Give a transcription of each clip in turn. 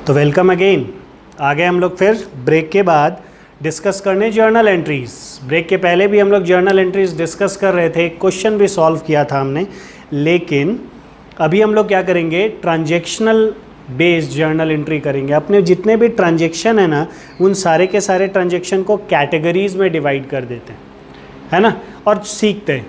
तो welcome again. आगे हम लोग फिर ब्रेक के बाद डिस्कस करने जर्नल एंट्रीज। ब्रेक के पहले भी हम लोग जर्नल एंट्रीज डिस्कस कर रहे थे, क्वेश्चन भी सॉल्व किया था हमने, लेकिन अभी हम लोग क्या करेंगे, ट्रांजैक्शनल बेस्ड जर्नल एंट्री करेंगे। अपने जितने भी ट्रांजैक्शन है ना, उन सारे के सारे ट्रांजैक्शन को कैटेगरीज में डिवाइड कर देते हैं, है ना, और सीखते हैं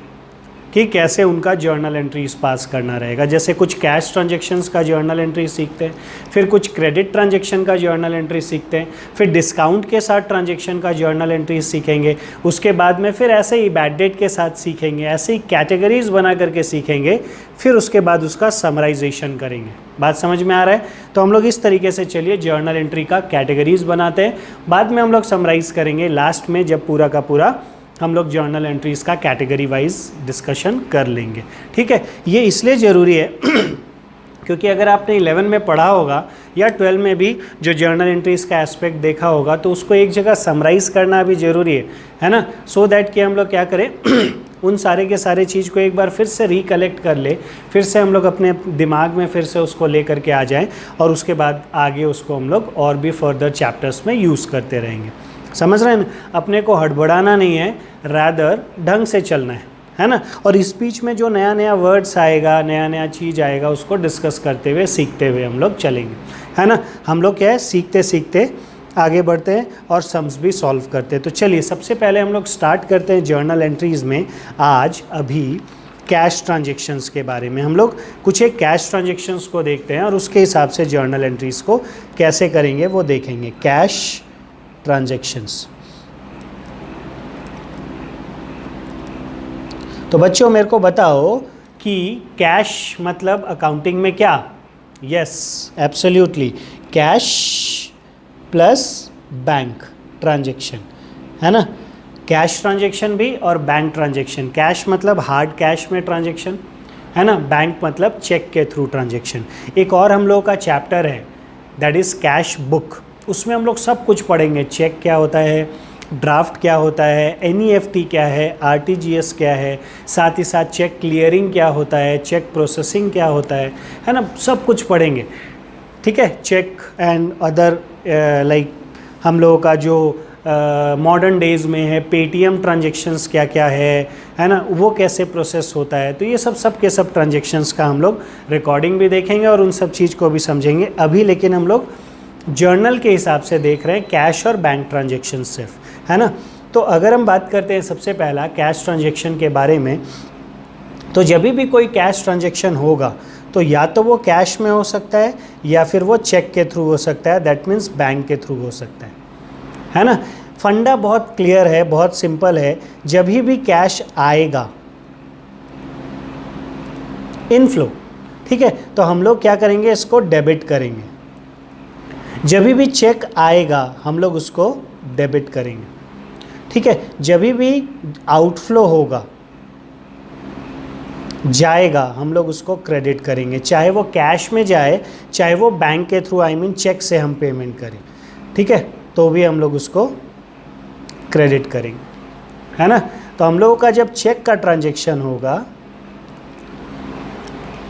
कि कैसे उनका जर्नल एंट्रीज पास करना रहेगा। जैसे कुछ कैश ट्रांजैक्शंस का जर्नल एंट्री सीखते हैं, फिर कुछ क्रेडिट ट्रांजैक्शन का जर्नल एंट्री सीखते हैं, फिर डिस्काउंट के साथ ट्रांजैक्शन का जर्नल एंट्री सीखेंगे, उसके बाद में फिर ऐसे ही बैड डेट के साथ सीखेंगे, ऐसे ही कैटेगरीज बना करके सीखेंगे, फिर उसके बाद उसका समराइजेशन करेंगे। बात समझ में आ रहा है? तो हम लोग इस तरीके से चलिए जर्नल एंट्री का कैटेगरीज बनाते हैं, बाद में हम लोग समराइज करेंगे लास्ट में, जब पूरा का पूरा हम लोग जर्नल एंट्रीज का कैटेगरी वाइज डिस्कशन कर लेंगे। ठीक है, ये इसलिए ज़रूरी है क्योंकि अगर आपने 11 में पढ़ा होगा या 12 में भी जो जर्नल एंट्रीज का एस्पेक्ट देखा होगा, तो उसको एक जगह समराइज़ करना भी ज़रूरी है ना, सो दैट कि हम लोग क्या करें उन सारे के सारे चीज़ को एक बार फिर से रिकलेक्ट कर ले, फिर से हम लोग अपने दिमाग में फिर से उसको ले करके आ जाएं, और उसके बाद आगे उसको हम लोग और भी फर्दर चैप्टर्स में यूज़ करते रहेंगे। समझ रहे हैं ना? अपने को हड़बड़ाना नहीं है, रादर ढंग से चलना है ना। और इस बीच में जो नया नया वर्ड्स आएगा, नया नया चीज़ आएगा, उसको डिस्कस करते हुए सीखते हुए हम लोग चलेंगे, है ना। हम लोग क्या है, सीखते सीखते आगे बढ़ते हैं और सम्स भी सॉल्व करते हैं। तो चलिए सबसे पहले हम लोग स्टार्ट करते हैं जर्नल एंट्रीज़ में आज अभी कैश ट्रांजेक्शन्स के बारे में। हम लोग कुछ एक कैश ट्रांजेक्शन्स को देखते हैं और उसके हिसाब से जर्नल एंट्रीज़ को कैसे करेंगे वो देखेंगे। Cash transactions. तो बच्चों मेरे को बताओ कि कैश मतलब अकाउंटिंग में क्या? Yes, absolutely, cash plus bank transaction, है ना। कैश ट्रांजैक्शन भी और बैंक ट्रांजैक्शन। कैश मतलब हार्ड कैश में ट्रांजैक्शन, है ना। बैंक मतलब चेक के थ्रू ट्रांजैक्शन। एक और हम लोगों का चैप्टर है दैट इज़ कैश बुक, उसमें हम लोग सब कुछ पढ़ेंगे। चेक क्या होता है, ड्राफ्ट क्या होता है, एनईएफटी क्या है, आरटीजीएस क्या है, साथ ही साथ चेक क्लियरिंग क्या होता है, चेक प्रोसेसिंग क्या होता है ना, सब कुछ पढ़ेंगे। ठीक है, चेक एंड अदर लाइक हम लोगों का जो मॉडर्न डेज़ में है, पेटीएम ट्रांजेक्शन्स क्या क्या है ना, वो कैसे प्रोसेस होता है। तो ये सब के सब ट्रांजेक्शन्स का हम लोग रिकॉर्डिंग भी देखेंगे और उन सब चीज़ को भी समझेंगे। अभी लेकिन हम लोग जर्नल के हिसाब से देख रहे हैं कैश और बैंक ट्रांजैक्शन सिर्फ, है ना। तो अगर हम बात करते हैं सबसे पहला कैश ट्रांजैक्शन के बारे में, तो जब भी कोई कैश ट्रांजैक्शन होगा तो या तो वो कैश में हो सकता है या फिर वो चेक के थ्रू हो सकता है, दैट मीन्स बैंक के थ्रू हो सकता है ना। फंडा बहुत क्लियर है, बहुत सिंपल है। जब भी कैश आएगा, इनफ्लो, ठीक है, तो हम लोग क्या करेंगे, इसको डेबिट करेंगे। जब भी चेक आएगा हम लोग उसको डेबिट करेंगे, ठीक है। जब भी आउटफ्लो होगा, जाएगा, हम लोग उसको क्रेडिट करेंगे, चाहे वो कैश में जाए, चाहे वो बैंक के थ्रू, आई मीन चेक से हम पेमेंट करें, ठीक है, तो भी हम लोग उसको क्रेडिट करेंगे, है ना। तो हम लोगों का जब चेक का ट्रांजैक्शन होगा,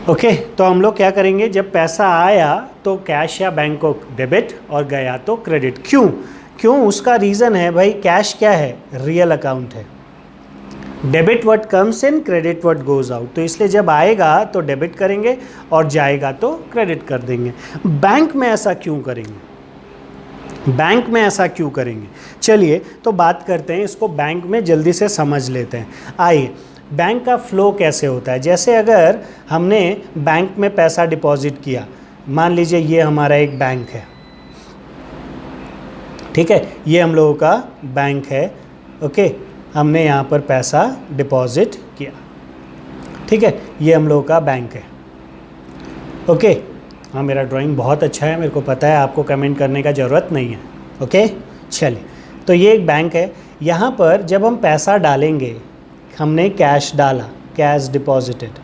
ओके, तो हम लोग क्या करेंगे, जब पैसा आया तो कैश या बैंक को डेबिट और गया तो क्रेडिट। क्यों उसका रीज़न है भाई, कैश क्या है, रियल अकाउंट है। Debit what comes in, credit what goes out. तो इसलिए जब आएगा तो डेबिट करेंगे और जाएगा तो क्रेडिट कर देंगे। बैंक में ऐसा क्यों करेंगे, बैंक में ऐसा क्यों करेंगे? चलिए तो बात करते हैं इसको, बैंक में जल्दी से समझ लेते हैं। आइए, बैंक का फ़्लो कैसे होता है। जैसे अगर हमने बैंक में पैसा डिपॉजिट किया, मान लीजिए ये हमारा एक बैंक है, ठीक है, ये हम लोगों का बैंक है, ओके, हमने यहाँ पर पैसा डिपॉजिट किया, ठीक है, ये हम लोगों का बैंक है, ओके। हाँ, मेरा ड्राइंग बहुत अच्छा है, मेरे को पता है, आपको कमेंट करने का ज़रूरत नहीं है, ओके। चलिए, तो ये एक बैंक है। यहाँ पर जब हम पैसा डालेंगे, हमने कैश डाला, कैश डिपॉजिटेड,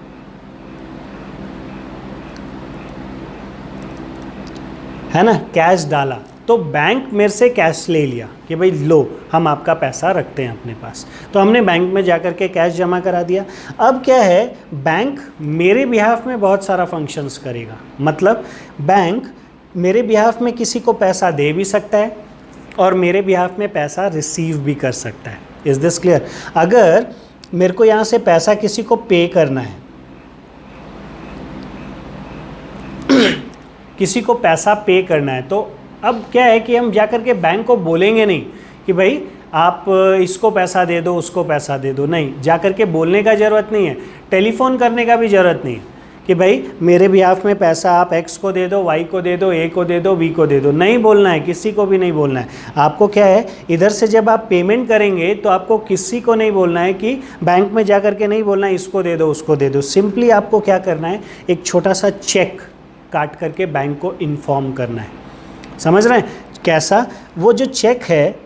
है ना, कैश डाला, तो बैंक मेरे से कैश ले लिया कि भाई लो, हम आपका पैसा रखते हैं अपने पास। तो हमने बैंक में जाकर के कैश जमा करा दिया। अब क्या है, बैंक मेरे बिहाफ में बहुत सारा फंक्शंस करेगा। मतलब बैंक मेरे बिहाफ में किसी को पैसा दे भी सकता है और मेरे बिहाफ में पैसा रिसीव भी कर सकता है। Is this clear? अगर मेरे को यहाँ से पैसा किसी को पे करना है, किसी को पैसा पे करना है, तो अब क्या है कि हम जाकर के बैंक को बोलेंगे नहीं कि भाई आप इसको पैसा दे दो, उसको पैसा दे दो। नहीं, जाकर के बोलने का ज़रूरत नहीं है, टेलीफोन करने का भी ज़रूरत नहीं है कि भाई मेरे बिहाफ में पैसा आप एक्स को दे दो, वाई को दे दो, ए को दे दो, बी को दे दो। नहीं बोलना है, किसी को भी नहीं बोलना है। आपको क्या है, इधर से जब आप पेमेंट करेंगे तो आपको किसी को नहीं बोलना है कि बैंक में जाकर के नहीं बोलना है इसको दे दो, उसको दे दो। सिंपली आपको क्या करना है, एक छोटा सा चेक काट करके बैंक को इन्फॉर्म करना है। समझ रहे हैं कैसा? वो जो चेक है,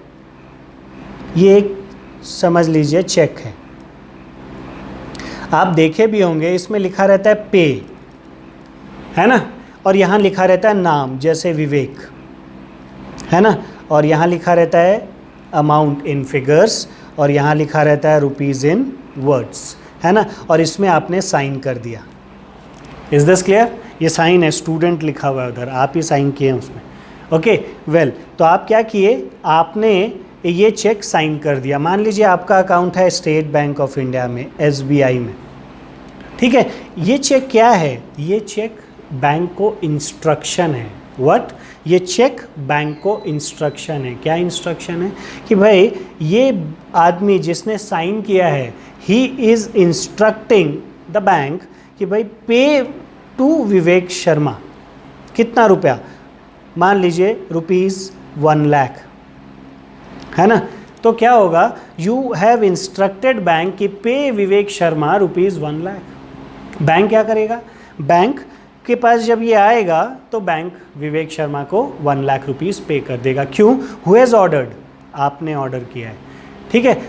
ये एक समझ लीजिए चेक है, आप देखे भी होंगे, इसमें लिखा रहता है पे, है ना, और यहाँ लिखा रहता है नाम, जैसे विवेक, है ना, और यहाँ लिखा रहता है अमाउंट इन फिगर्स, और यहाँ लिखा रहता है रुपीज़ इन वर्ड्स, है ना, और इसमें आपने साइन कर दिया। Is this clear? ये साइन है, स्टूडेंट लिखा हुआ है उधर, आप ही साइन किए हैं उसमें। ओके वेल, तो आप क्या किए, आपने ये चेक साइन कर दिया। मान लीजिए आपका अकाउंट है स्टेट बैंक ऑफ इंडिया में, SBI में, ठीक है। ये चेक क्या है? ये चेक बैंक को इंस्ट्रक्शन है। व्हाट? ये चेक बैंक को इंस्ट्रक्शन है। क्या इंस्ट्रक्शन है? कि भाई ये आदमी जिसने साइन किया है, he is instructing the bank कि भाई पे टू विवेक शर्मा कितना रुपया, मान लीजिए ₹1 लाख, है ना। तो क्या होगा, यू हैव इंस्ट्रक्टेड बैंक कि पे विवेक शर्मा ₹1 लाख। बैंक क्या करेगा, बैंक के पास जब ये आएगा तो बैंक विवेक शर्मा को 1 लाख रुपीज़ पे कर देगा। क्यों? हु हैज़ ऑर्डर्ड, आपने ऑर्डर किया है, ठीक है।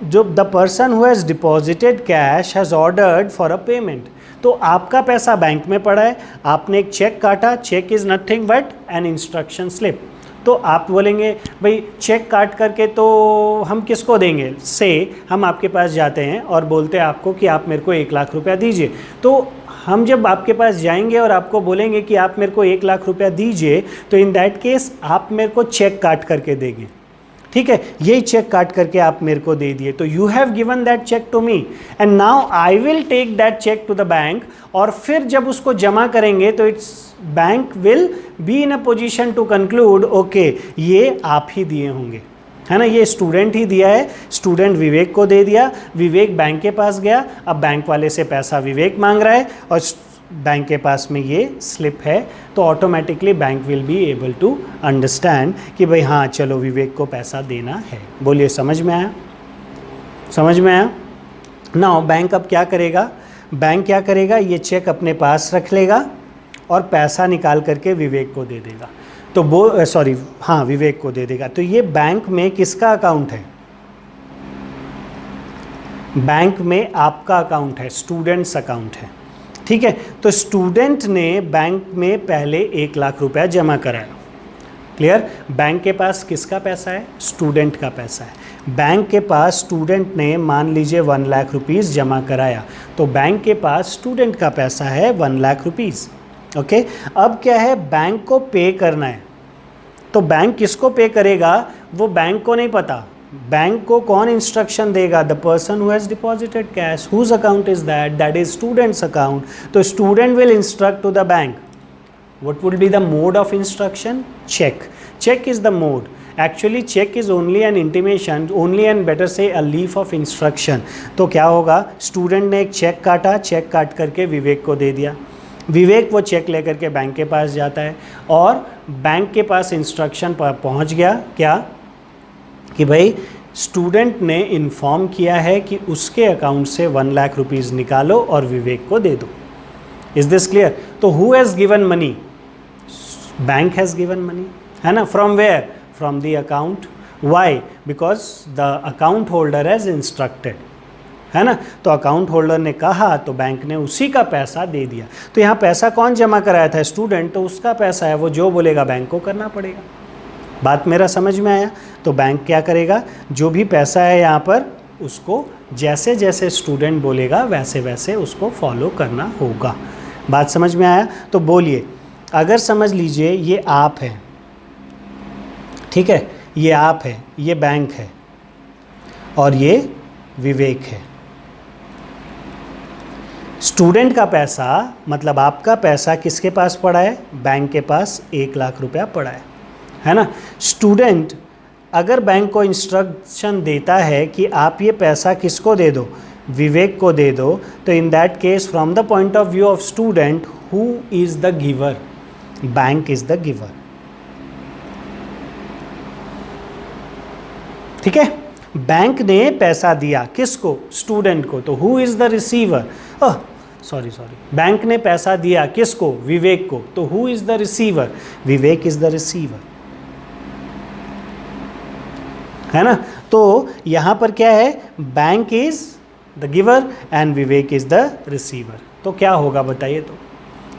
जो the person who has deposited cash has ordered for a payment, तो आपका पैसा बैंक में पड़ा है, आपने एक चेक काटा, check is nothing but an instruction slip. तो आप बोलेंगे भाई चेक काट करके तो हम किसको देंगे, से हम आपके पास जाते हैं और बोलते हैं आपको कि आप मेरे को 1 लाख रुपया दीजिए। तो हम जब आपके पास जाएंगे और आपको बोलेंगे कि आप मेरे को 1 लाख रुपया दीजिए, तो इन दैट केस आप मेरे को चेक काट करके देंगे, ठीक है। यही चेक काट करके आप मेरे को दे दिए, तो you have given that check to me and now I will take that check to the bank, और फिर जब उसको जमा करेंगे तो it's bank will be in a position to conclude okay ये आप ही दिए होंगे, है ना, ये स्टूडेंट ही दिया है, स्टूडेंट विवेक को दे दिया, विवेक बैंक के पास गया, अब बैंक वाले से पैसा विवेक मांग रहा है और बैंक के पास में ये स्लिप है, तो automatically bank will be able to understand कि भाई हाँ चलो विवेक को पैसा देना है। बोलिए समझ में आया? समझ में आया? नाउ बैंक अब क्या करेगा, बैंक क्या करेगा, ये चेक अपने पास रख लेगा और पैसा निकाल करके विवेक को दे देगा। तो वो हाँ विवेक को दे देगा। तो ये बैंक में किसका अकाउंट है? बैंक में आपका अकाउंट है, स्टूडेंट्स अकाउंट है, ठीक है। तो स्टूडेंट ने बैंक में पहले 1 लाख रुपया जमा कराया। क्लियर? बैंक के पास किसका पैसा है? स्टूडेंट का पैसा है। बैंक के पास स्टूडेंट ने मान लीजिए 1 लाख रुपीज़ जमा कराया, तो बैंक के पास स्टूडेंट का पैसा है 1 लाख रुपीज़। ओके, अब क्या है, बैंक को पे करना है। तो बैंक किसको पे करेगा वो बैंक को नहीं पता। बैंक को कौन इंस्ट्रक्शन देगा? The person who has deposited cash, whose account is that? That is students account. तो student will instruct to the bank. What would be the mode of instruction? Check. Check is the mode. Actually check is only an intimation, only and better say a leaf of instruction. तो क्या होगा, student ने एक check काटा, check काट करके विवेक को दे दिया, विवेक वो चेक लेकर के बैंक के पास जाता है और बैंक के पास इंस्ट्रक्शन पर पहुंच गया क्या कि भाई स्टूडेंट ने इन्फॉर्म किया है कि उसके अकाउंट से 1 लाख रुपीज़ निकालो और विवेक को दे दो. Is this clear? तो who has given money? Bank has given money, है ना. From where? From the account. Why? Because the account holder has instructed, है ना. तो अकाउंट होल्डर ने कहा तो बैंक ने उसी का पैसा दे दिया. तो यहाँ पैसा कौन जमा कराया था? स्टूडेंट. तो उसका पैसा है, वो जो बोलेगा बैंक को करना पड़ेगा. बात मेरा समझ में आया? तो बैंक क्या करेगा, जो भी पैसा है यहाँ पर उसको जैसे जैसे स्टूडेंट बोलेगा वैसे वैसे उसको फॉलो करना होगा. बात समझ में आया? तो बोलिए अगर समझ लीजिए ये आप है, ठीक है, ये आप है, ये बैंक है और ये विवेक है। स्टूडेंट का पैसा मतलब आपका पैसा किसके पास पड़ा है? बैंक के पास 1 लाख रुपया पड़ा है ना। स्टूडेंट अगर बैंक को इंस्ट्रक्शन देता है कि आप ये पैसा किसको दे दो? विवेक को दे दो, तो in that case from the point of view of student, who is the giver? Bank is the giver. ठीक है, बैंक ने पैसा दिया किसको? स्टूडेंट को, तो who is the receiver? Sorry, bank ने पैसा दिया किसको? विवेक को, तो who is the receiver? Vivek is the receiver, है ना। तो यहां पर क्या है? Bank is the giver and Vivek is the receiver. तो क्या होगा बताइए? तो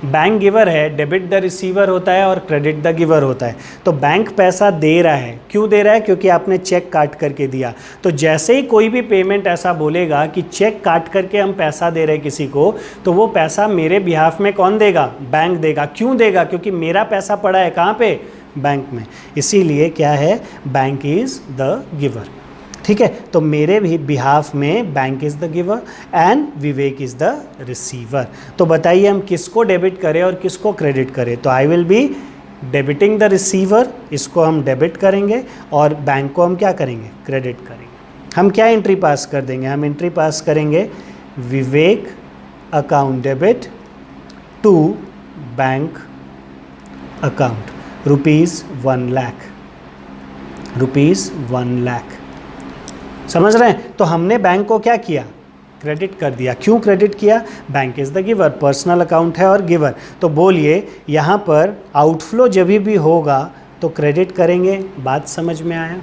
बैंक गिवर है, डेबिट द रिसीवर होता है और क्रेडिट द गिवर होता है। तो बैंक पैसा दे रहा है, क्यों दे रहा है? क्योंकि आपने चेक काट करके दिया। तो जैसे ही कोई भी पेमेंट ऐसा बोलेगा कि चेक काट करके हम पैसा दे रहे हैं किसी को, तो वो पैसा मेरे बिहाफ में कौन देगा? बैंक देगा। क्यों देगा? क्योंकि मेरा पैसा पड़ा है कहाँ पे? बैंक में। इसीलिए क्या है? Bank is the giver. ठीक है, तो मेरे भी बिहाफ में bank is the giver and Vivek is the receiver. तो बताइए हम किसको डेबिट करें और किसको क्रेडिट करें? तो I will be debiting the receiver, इसको हम डेबिट करेंगे और बैंक को हम क्या करेंगे? क्रेडिट करेंगे। हम क्या एंट्री पास कर देंगे? हम एंट्री पास करेंगे Vivek account debit to bank account ₹1 lakh, ₹1 lakh. समझ रहे हैं? तो हमने बैंक को क्या किया? क्रेडिट कर दिया। क्यों क्रेडिट किया? Bank is the giver, personal account है और गिवर। तो बोलिए यहाँ पर आउटफ्लो जब भी होगा तो क्रेडिट करेंगे। बात समझ में आया,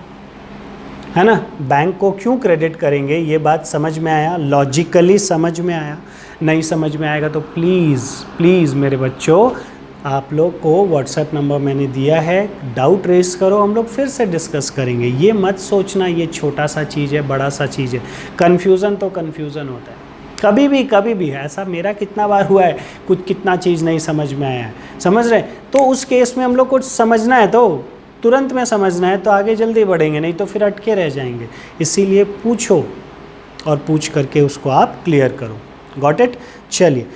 है ना। बैंक को क्यों क्रेडिट करेंगे, ये बात समझ में आया, लॉजिकली समझ में आया। नहीं समझ में आएगा तो प्लीज़ मेरे बच्चों, आप लोग को व्हाट्सएप नंबर मैंने दिया है, डाउट रेस करो, हम लोग फिर से डिस्कस करेंगे। ये मत सोचना ये छोटा सा चीज़ है, बड़ा सा चीज़ है। कन्फ्यूज़न तो कन्फ्यूज़न होता है, कभी भी ऐसा मेरा कितना बार हुआ है, कुछ कितना चीज़ नहीं समझ में आया है, समझ रहे? तो उस केस में हम लोग कुछ समझना है तो तुरंत में समझना है, तो आगे जल्दी बढ़ेंगे, नहीं तो फिर अटके रह जाएंगे। इसीलिए पूछो और पूछ करके उसको आप क्लियर करो। Got it? चलिए,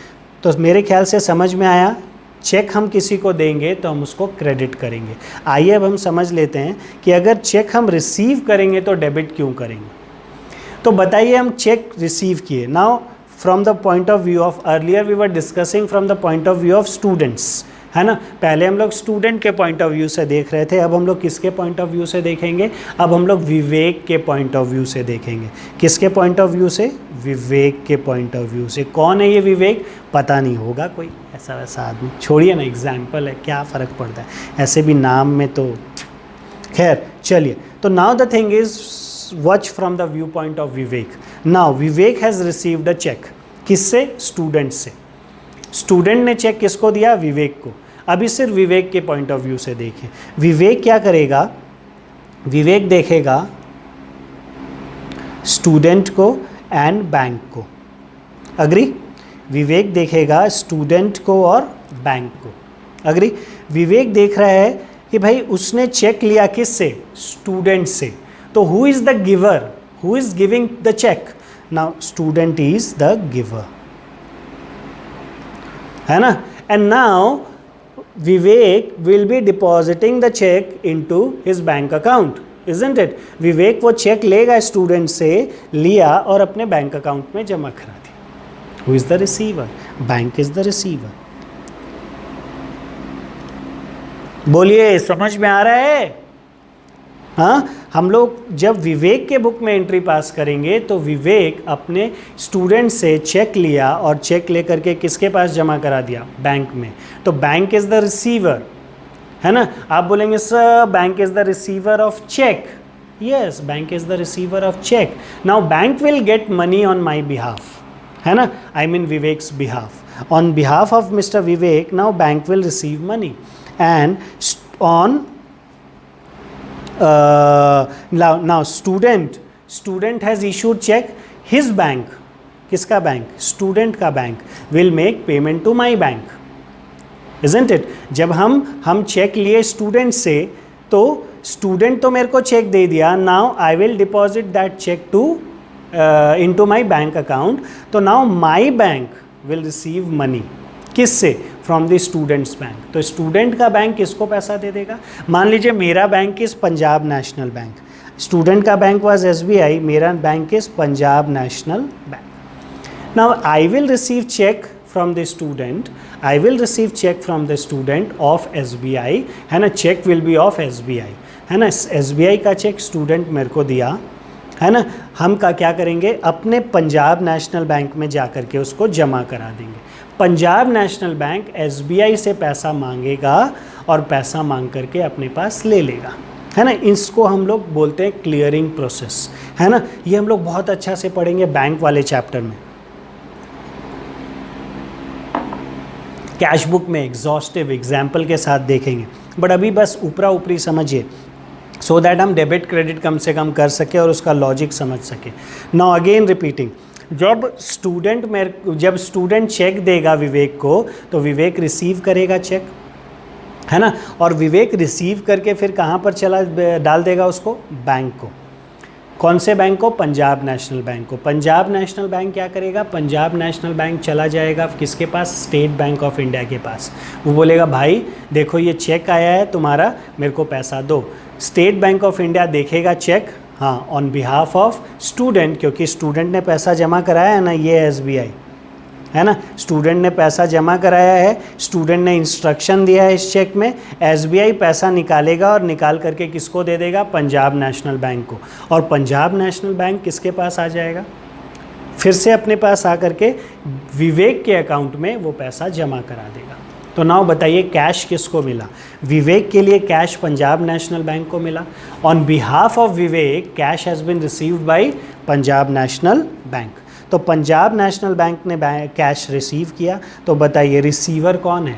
तो मेरे ख्याल से समझ में आया। चेक हम किसी को देंगे तो हम उसको क्रेडिट करेंगे। आइए अब हम समझ लेते हैं कि अगर चेक हम रिसीव करेंगे तो डेबिट क्यों करेंगे। तो बताइए, हम चेक रिसीव किए। Now from the point of view of, earlier we were discussing from the point of view of students, है ना। पहले हम लोग स्टूडेंट के पॉइंट ऑफ व्यू से देख रहे थे, अब हम लोग किसके पॉइंट ऑफ व्यू से देखेंगे? अब हम लोग विवेक के पॉइंट ऑफ व्यू से देखेंगे। किसके पॉइंट ऑफ व्यू से? विवेक के पॉइंट ऑफ व्यू से। कौन है ये विवेक? पता नहीं होगा कोई ऐसा वैसा आदमी, छोड़िए ना, एग्जाम्पल है, क्या फ़र्क पड़ता है, ऐसे भी नाम में तो खैर। चलिए, तो now the thing is watch from the view point of Vivek. Now Vivek has received a check. किससे? स्टूडेंट से। स्टूडेंट ने चेक किसको दिया? विवेक को। अभी सिर्फ विवेक के पॉइंट ऑफ व्यू से देखें। विवेक क्या करेगा? विवेक देखेगा स्टूडेंट को एंड बैंक को। अग्री? विवेक देखेगा स्टूडेंट को और बैंक को। अग्री? विवेक देख रहा है कि भाई उसने चेक लिया किससे? स्टूडेंट से। तो who is the giver? Who is giving the cheque? Now student is the giver, है ना। And now Vivek will be depositing the cheque into his bank account, isn't it? Vivek वो चेक लेगा स्टूडेंट से, लिया और अपने बैंक अकाउंट में जमा करा दिया। Who is the receiver? Bank is the receiver. बोलिए, समझ में आ रहा है? हाँ, हम लोग जब विवेक के बुक में एंट्री पास करेंगे तो विवेक अपने स्टूडेंट से चेक लिया और चेक लेकर के किसके पास जमा करा दिया? बैंक में। तो बैंक इज द रिसीवर, है ना। आप बोलेंगे sir bank is the receiver of check. Yes, bank is the receiver of check. Now bank will get money on my behalf, है ना, I mean Vivek's behalf. On behalf of mister Vivek, now bank will receive money and on now student has issued check, his bank, किसका बैंक? Student का bank will make payment to my bank, isn't it? जब हम check लिए student से, तो student तो मेरे को चेक दे दिया, now I will deposit that check to into my bank account, तो now my bank will receive money किससे? From the students bank. तो स्टूडेंट का बैंक किसको पैसा दे देगा? मान लीजिए मेरा bank is Punjab national Bank, student का बैंक वाज SBI, मेरा bank is Punjab national Bank. Now I will receive cheque from the student, I will receive cheque from the student of SBI, है ना, check will be of SBI, है ना, SBI का check student मेरे को दिया, है ना, हम का क्या करेंगे, अपने पंजाब नेशनल बैंक में जा कर के उसको जमा करा देंगे। पंजाब नेशनल बैंक SBI से पैसा मांगेगा और पैसा मांग करके अपने पास ले लेगा, है ना, इसको हम लोग बोलते हैं क्लियरिंग प्रोसेस, है ना। ये हम लोग बहुत अच्छा से पढ़ेंगे बैंक वाले चैप्टर में, कैश बुक में एग्जॉस्टिव एग्जाम्पल के साथ देखेंगे, बट अभी बस ऊपरा ऊपरी समझिए, सो दैट हम डेबिट क्रेडिट कम से कम कर सके और उसका लॉजिक समझ सके। नाउ अगेन रिपीटिंग, जब स्टूडेंट चेक देगा विवेक को, तो विवेक रिसीव करेगा चेक, है ना, और विवेक रिसीव करके फिर कहाँ पर डाल देगा उसको? बैंक को। कौन से बैंक को? पंजाब नेशनल बैंक को। पंजाब नेशनल बैंक क्या करेगा? पंजाब नेशनल बैंक चला जाएगा किसके पास? स्टेट बैंक ऑफ इंडिया के पास। वो बोलेगा भाई देखो ये चेक आया है तुम्हारा, मेरे को पैसा दो। स्टेट बैंक ऑफ इंडिया देखेगा चेक, हाँ, ऑन बिहाफ ऑफ स्टूडेंट, क्योंकि स्टूडेंट ने पैसा जमा कराया है ना, ये SBI, है ना, स्टूडेंट ने पैसा जमा कराया है, स्टूडेंट ने इंस्ट्रक्शन दिया है इस चेक में, SBI पैसा निकालेगा और निकाल करके किसको दे देगा? पंजाब नेशनल बैंक को। और पंजाब नेशनल बैंक किसके पास आ जाएगा? फिर से अपने पास आ करके विवेक के अकाउंट में वो पैसा जमा करा देगा। तो नाउ बताइए कैश किसको मिला? विवेक के लिए कैश पंजाब नेशनल बैंक को मिला। On behalf of Vivek cash has been received by Punjab national Bank. तो पंजाब नेशनल बैंक ने कैश रिसीव किया, तो बताइए रिसीवर कौन है?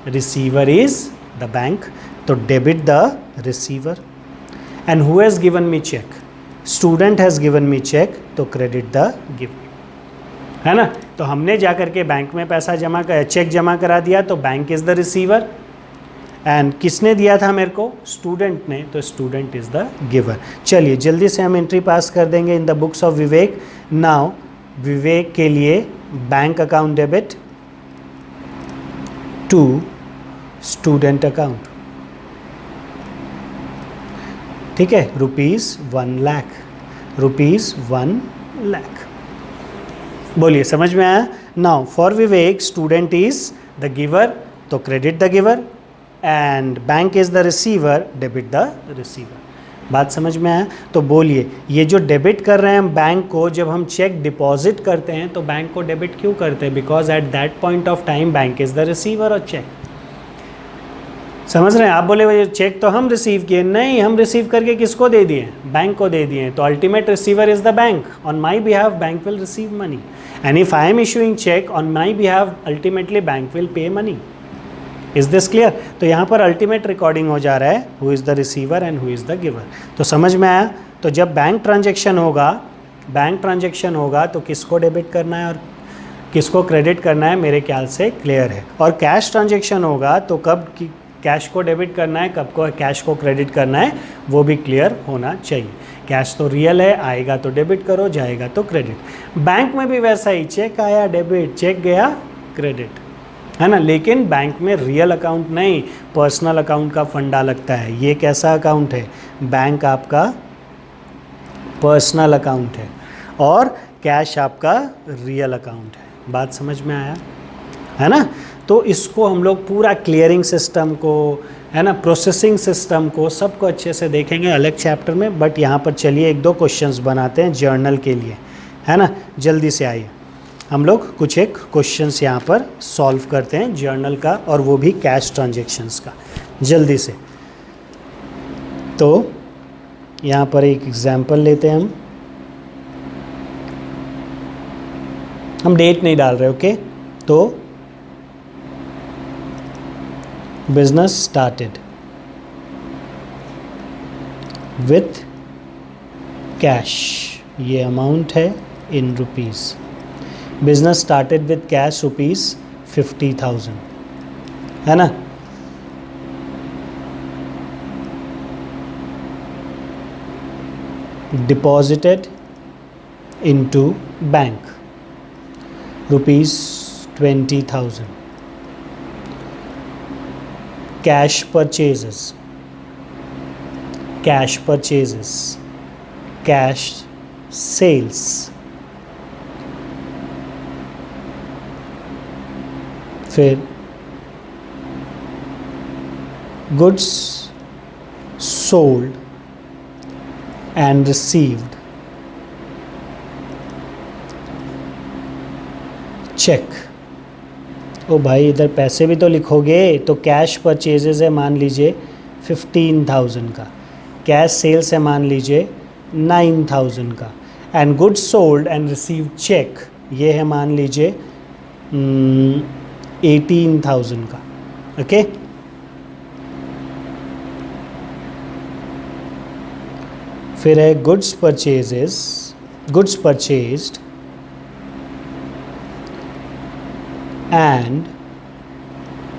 रिसीवर इज द बैंक, तो debit the receiver. And who has given me check? Student has given me check, तो credit the given, है ना। तो हमने जा करके बैंक में पैसा चेक जमा करा दिया, तो bank is the receiver. And किसने दिया था मेरे को? स्टूडेंट ने, तो स्टूडेंट इज़ द गिवर। चलिए जल्दी से हम एंट्री पास कर देंगे in the books of Vivek. Now Vivek के लिए bank account debit to student account, ठीक है, ₹1 लाख, ₹1 लाख। बोलिए समझ में आया? Now for Vivek student is the giver, तो credit the giver, and bank is the receiver, debit the receiver. बात समझ में आया? तो बोलिए ये जो डेबिट कर रहे हैं हम बैंक को, जब हम चेक डिपॉजिट करते हैं तो बैंक को डेबिट क्यों करते हैं? Because at that point of time bank is the receiver of check. समझ रहे हैं? आप बोले भाई चेक तो हम रिसीव किए, नहीं, हम रिसीव करके किसको दे दिए? बैंक को दे दिए। तो ultimate receiver is the bank, on my behalf bank will receive money, and if I am issuing check on my behalf ultimately bank will pay money. Is this clear? तो यहाँ पर अल्टीमेट रिकॉर्डिंग हो जा रहा है who is the receiver and who is the giver. तो समझ में आया? तो जब बैंक ट्रांजेक्शन होगा तो किसको डेबिट करना है और किसको क्रेडिट करना है, मेरे ख्याल से क्लियर है। और कैश ट्रांजेक्शन होगा तो कब कैश को डेबिट करना है, कब को कैश को क्रेडिट करना है, वो भी क्लियर होना चाहिए। कैश तो रियल है, आएगा तो डेबिट करो, जाएगा तो क्रेडिट। बैंक में भी वैसा ही, चेक आया डेबिट, चेक गया क्रेडिट, है ना। लेकिन बैंक में रियल अकाउंट नहीं, पर्सनल अकाउंट का फंडा लगता है। ये कैसा अकाउंट है? बैंक आपका पर्सनल अकाउंट है और कैश आपका रियल अकाउंट है। बात समझ में आया, है ना? तो इसको हम लोग पूरा क्लियरिंग सिस्टम को, है ना, प्रोसेसिंग सिस्टम को, सबको अच्छे से देखेंगे अलग चैप्टर में। बट यहाँ पर चलिए 1-2 क्वेश्चंस बनाते हैं जर्नल के लिए, है ना। जल्दी से आइए, हम लोग कुछ एक क्वेश्चंस यहाँ पर सॉल्व करते हैं जर्नल का, और वो भी कैश ट्रांजेक्शन्स का, जल्दी से। तो यहाँ पर एक एग्जाम्पल लेते हैं हम डेट नहीं डाल रहे, ओके। तो बिजनेस स्टार्टेड विथ कैश, ये अमाउंट है in rupees. Business started with cash ₹50,000, है ना। Deposited into bank ₹20,000. Cash purchases, cash purchases, cash sales, फिर goods sold and received, cheque. ओ भाई इधर पैसे भी तो लिखोगे, तो कैश परचेजेज है मान लीजिए 15,000 का, कैश सेल्स है मान लीजिए 9,000 का, and goods sold and receive check ये है मान लीजिए 18,000 का. ओके फिर है goods purchased and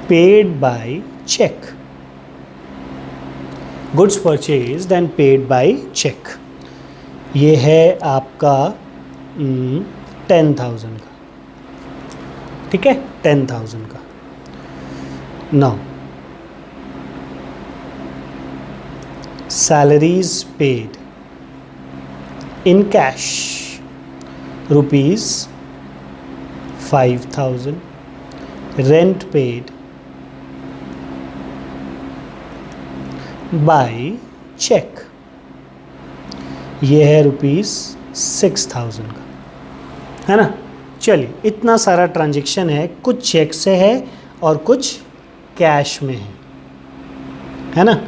paid by check. Goods purchased and paid by check. ये है आपका 10,000 का. ठीक है 10,000 का. Now salaries paid in cash ₹5,000. Rent paid by check ये है ₹6,000 का, है ना. चलिए इतना सारा ट्रांजैक्शन है, कुछ चेक से है और कुछ कैश में है ना.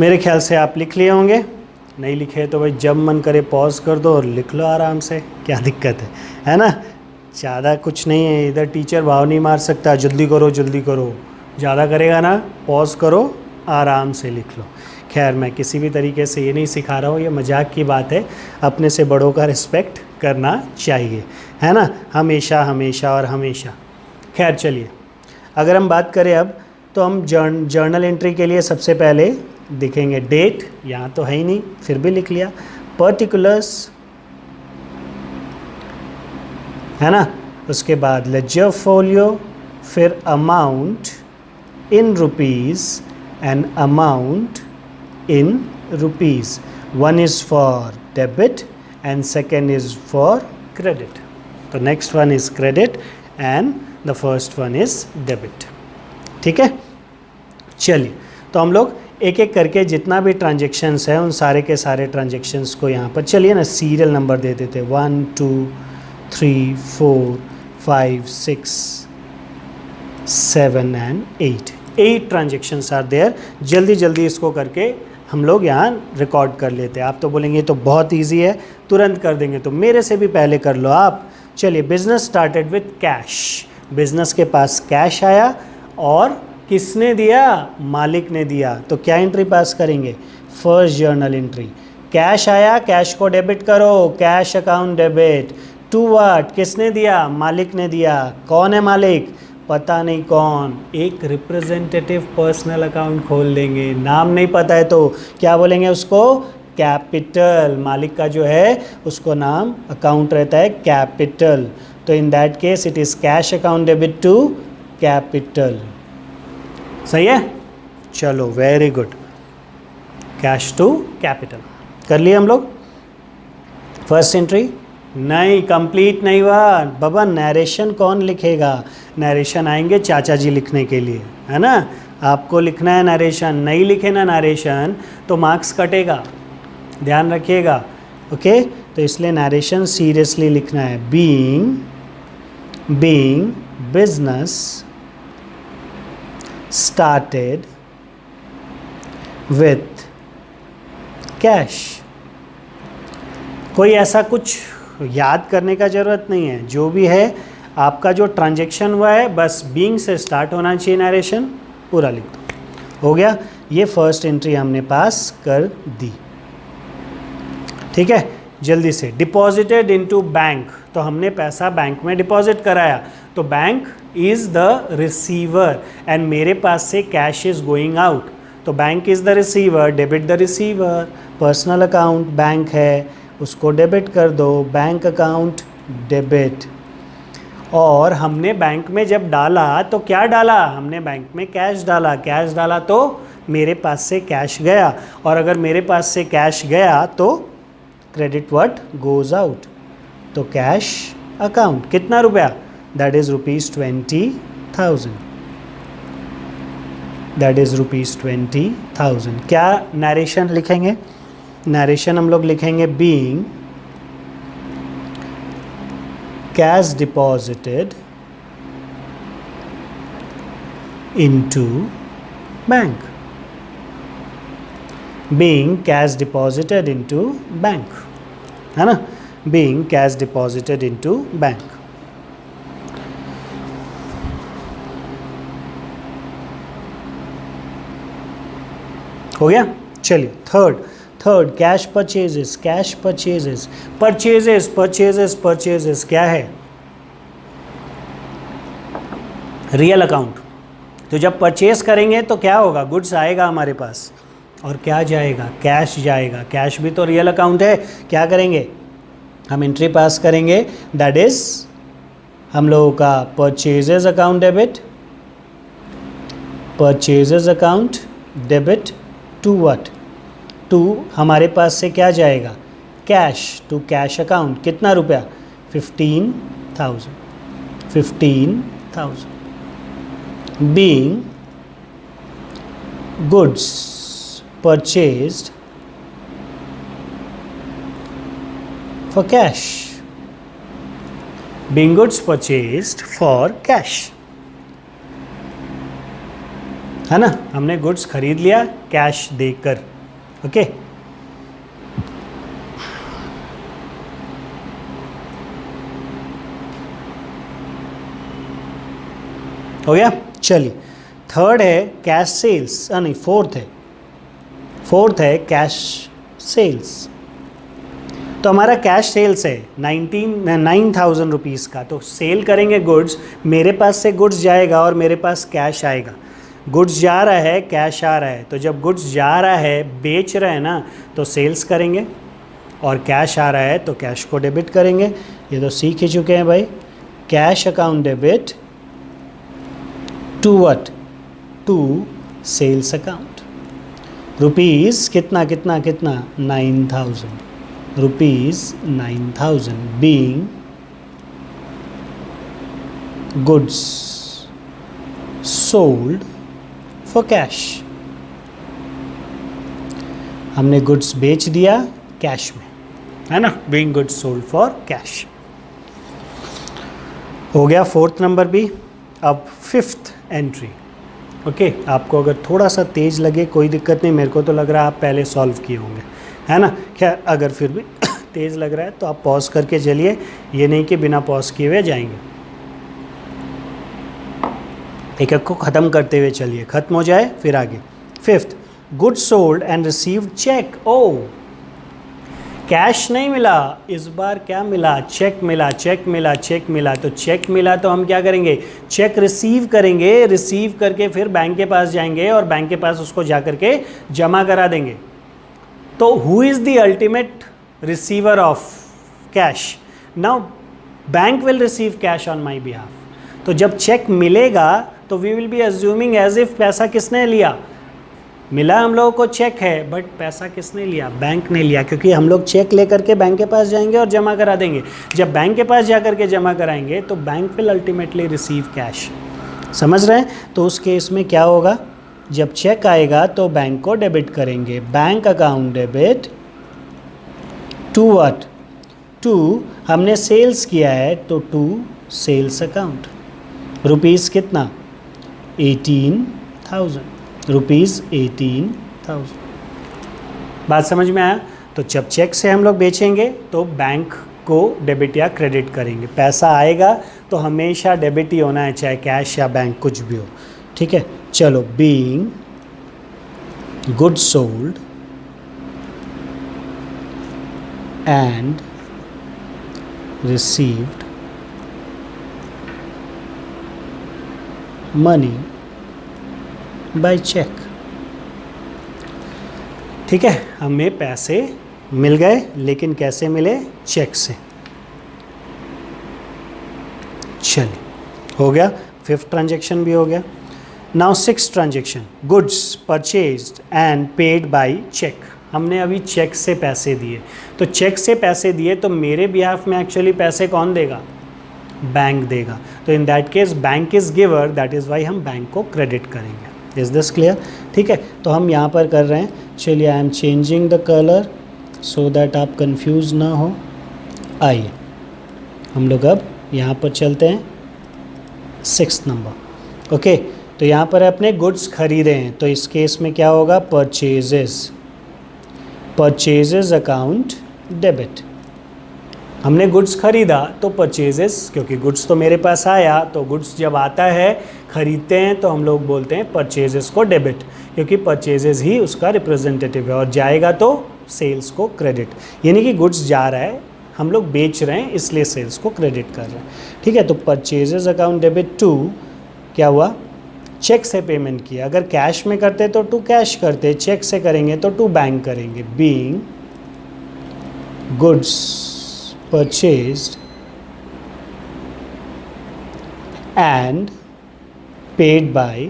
मेरे ख्याल से आप लिख लिए होंगे, नहीं लिखे तो भाई जब मन करे पॉज कर दो और लिख लो आराम से, क्या दिक्कत है ना. ज़्यादा कुछ नहीं है, इधर टीचर भाव नहीं मार सकता जल्दी करो, ज़्यादा करेगा ना पॉज करो आराम से लिख लो. खैर मैं किसी भी तरीके से ये नहीं सिखा रहा हूँ, ये मजाक की बात है, अपने से बड़ों का रिस्पेक्ट करना चाहिए, है ना, हमेशा हमेशा और हमेशा. खैर चलिए अगर हम बात करें अब, तो हम जर्नल एंट्री के लिए सबसे पहले देखेंगे डेट, यहाँ तो है ही नहीं फिर भी लिख लिया, पर्टिकुलर्स है ना, उसके बाद लेजर फोलियो, फिर amount in rupees and amount in rupees. One is for debit and second is for credit. तो next one is credit and the first one is debit. ठीक है चलिए तो हम लोग एक एक करके जितना भी ट्रांजेक्शन्स हैं उन सारे के सारे ट्रांजेक्शन्स को यहाँ पर चलिए ना सीरियल नंबर दे देते. 1 2 3 4 5 6 7 and 8 ट्रांजेक्शन्स आर देयर. जल्दी इसको करके हम लोग यहाँ रिकॉर्ड कर लेते हैं. आप तो बोलेंगे तो बहुत इजी है तुरंत कर देंगे, तो मेरे से भी पहले कर लो आप. चलिए business started with cash. Business के पास कैश आया और किसने दिया, मालिक ने दिया. तो क्या एंट्री पास करेंगे, फर्स्ट जर्नल एंट्री. कैश आया, कैश को डेबिट करो, cash account debit. To what, किसने दिया, मालिक ने दिया. कौन है मालिक, पता नहीं कौन. एक रिप्रेजेंटेटिव पर्सनल अकाउंट खोल देंगे. नाम नहीं पता है तो क्या बोलेंगे उसको, कैपिटल. मालिक का जो है उसको नाम अकाउंट रहता है कैपिटल. तो in that case it is cash account debit to capital. सही है, चलो very good. Cash to capital कर लिए हम लोग. फर्स्ट एंट्री नहीं, कंप्लीट नहीं हुआ बाबा. नरेशन कौन लिखेगा, नरेशन आएंगे चाचा जी लिखने के लिए, है ना. आपको लिखना है नरेशन, नहीं लिखे ना नरेशन तो मार्क्स कटेगा, ध्यान रखिएगा. ओके तो इसलिए नरेशन सीरियसली लिखना है. Being business started with cash. कोई ऐसा कुछ याद करने का ज़रूरत नहीं है, जो भी है आपका जो ट्रांजैक्शन हुआ है बस बीइंग से स्टार्ट होना चाहिए, नरेशन पूरा लिख दो. हो गया, ये फर्स्ट एंट्री हमने पास कर दी. ठीक है जल्दी से. डिपॉजिटेड इनटू बैंक, तो हमने पैसा बैंक में डिपॉजिट कराया. तो bank is the receiver and मेरे पास से कैश इज गोइंग आउट, तो bank is the receiver, debit the receiver. Personal account bank है, उसको डेबिट कर दो, बैंक अकाउंट डेबिट। और हमने बैंक में जब डाला तो क्या डाला, हमने बैंक में कैश डाला, कैश डाला तो मेरे पास से कैश गया, और अगर मेरे पास से कैश गया तो क्रेडिट व्हाट गोज आउट, तो कैश अकाउंट कितना रुपया, दैट इज ₹20,000, दैट इज ₹20,000। क्या नरेशन लिखेंगे, नरेशन हम लोग लिखेंगे being cash deposited into bank, being cash deposited into bank, है ना, being cash deposited into bank। हो गया, चलिए third cash purchases, cash purchases, purchases purchases purchases क्या है, रियल अकाउंट। तो जब परचेज करेंगे तो क्या होगा, गुड्स आएगा हमारे पास और क्या जाएगा, कैश जाएगा। कैश भी तो रियल अकाउंट है, क्या करेंगे हम एंट्री पास करेंगे, दैट इज हम लोगों का purchases account debit, purchases account debit to what, to हमारे पास से क्या जाएगा, कैश, टू कैश अकाउंट, कितना रुपया, 15,000, 15,000। Being goods purchased for cash, being goods purchased for cash, है ना, हमने गुड्स खरीद लिया कैश देकर, ओके। हो गया, चलिए थर्ड है कैश सेल्स, नहीं फोर्थ है कैश सेल्स। तो हमारा कैश सेल्स है 9,000 रुपीज़ का, तो सेल करेंगे गुड्स, मेरे पास से गुड्स जाएगा और मेरे पास कैश आएगा। गुड्स जा रहा है, कैश आ रहा है, तो जब गुड्स जा रहा है, बेच रहे हैं ना, तो सेल्स करेंगे, और कैश आ रहा है तो कैश को डेबिट करेंगे। ये तो सीख ही चुके हैं भाई, cash account debit to what, to sales account. Rupees कितना 9,000, rupees 9,000 being goods sold for cash, हमने गुड्स बेच दिया कैश में, है ना, being goods sold for cash. हो गया फोर्थ नंबर भी। अब फिफ्थ एंट्री, ओके। आपको अगर थोड़ा सा तेज़ लगे कोई दिक्कत नहीं, मेरे को तो लग रहा है आप पहले सॉल्व किए होंगे, है ना। खैर अगर फिर भी तेज़ लग रहा है तो आप पॉज करके चलिए, ये नहीं कि बिना पॉज किए हुए जाएंगे। एक एक को ख़त्म करते हुए चलिए, ख़त्म हो जाए फिर आगे। Fifth, goods sold and received check. ओ, कैश नहीं मिला इस बार, क्या मिला, चेक मिला, चेक मिला, चेक मिला। तो चेक मिला तो हम क्या करेंगे, चेक रिसीव करेंगे, रिसीव करके फिर बैंक के पास जाएंगे और बैंक के पास उसको जा करके जमा करा देंगे। तो who is the ultimate receiver of cash, now bank will receive cash on my behalf. तो जब चेक मिलेगा तो we will be assuming as if पैसा किसने लिया, मिला हम लोगों को चेक है, बट पैसा किसने लिया, बैंक ने लिया, क्योंकि हम लोग चेक लेकर के बैंक के पास जाएंगे और जमा करा देंगे। जब बैंक के पास जा करके जमा कराएंगे तो bank will ultimately receive cash, समझ रहे हैं। तो उस केस में क्या होगा, जब चेक आएगा तो बैंक को डेबिट करेंगे, bank account debit to what, to हमने सेल्स किया है तो टू सेल्स अकाउंट। रुपीज़ कितना, 18,000, रुपीज़ 18,000। बात समझ में आया। तो जब चेक से हम लोग बेचेंगे तो बैंक को डेबिट या क्रेडिट करेंगे, पैसा आएगा तो हमेशा डेबिट ही होना है, चाहे कैश या बैंक कुछ भी हो, ठीक है। चलो, being goods sold and received money by check. ठीक है, हमें पैसे मिल गए, लेकिन कैसे मिले? चेक से। चलिए, हो गया, 5th ट्रांजेक्शन भी हो गया। Now 6th transaction, goods purchased and paid by check. हमने अभी चेक से पैसे दिए, तो चेक से पैसे दिए तो मेरे बिहाफ में एक्चुअली पैसे कौन देगा? बैंक देगा। तो in that case bank is giver, that is why हम बैंक को क्रेडिट करेंगे। Is this clear? ठीक है, तो हम यहाँ पर कर रहे हैं, चलिए I am changing the colour so that आप कंफ्यूज ना हो। आइए हम लोग अब यहाँ पर चलते हैं 6th नंबर। ओके, तो यहाँ पर अपने गुड्स खरीदे हैं, तो इस केस में क्या होगा? Purchases, purchases account debit. हमने गुड्स खरीदा तो परचेजेस, क्योंकि गुड्स तो मेरे पास आया, तो गुड्स जब आता है, खरीदते हैं, तो हम लोग बोलते हैं परचेजेस को डेबिट, क्योंकि परचेजेस ही उसका रिप्रेजेंटेटिव है, और जाएगा तो सेल्स को क्रेडिट। यानी कि गुड्स जा रहा है, हम लोग बेच रहे हैं, इसलिए सेल्स को क्रेडिट कर रहे हैं। ठीक है, तो परचेजेस अकाउंट डेबिट टू क्या हुआ? चेक से पेमेंट किया। अगर कैश में करते तो टू कैश करते, चेक से करेंगे तो टू बैंक करेंगे। Being goods purchased and paid by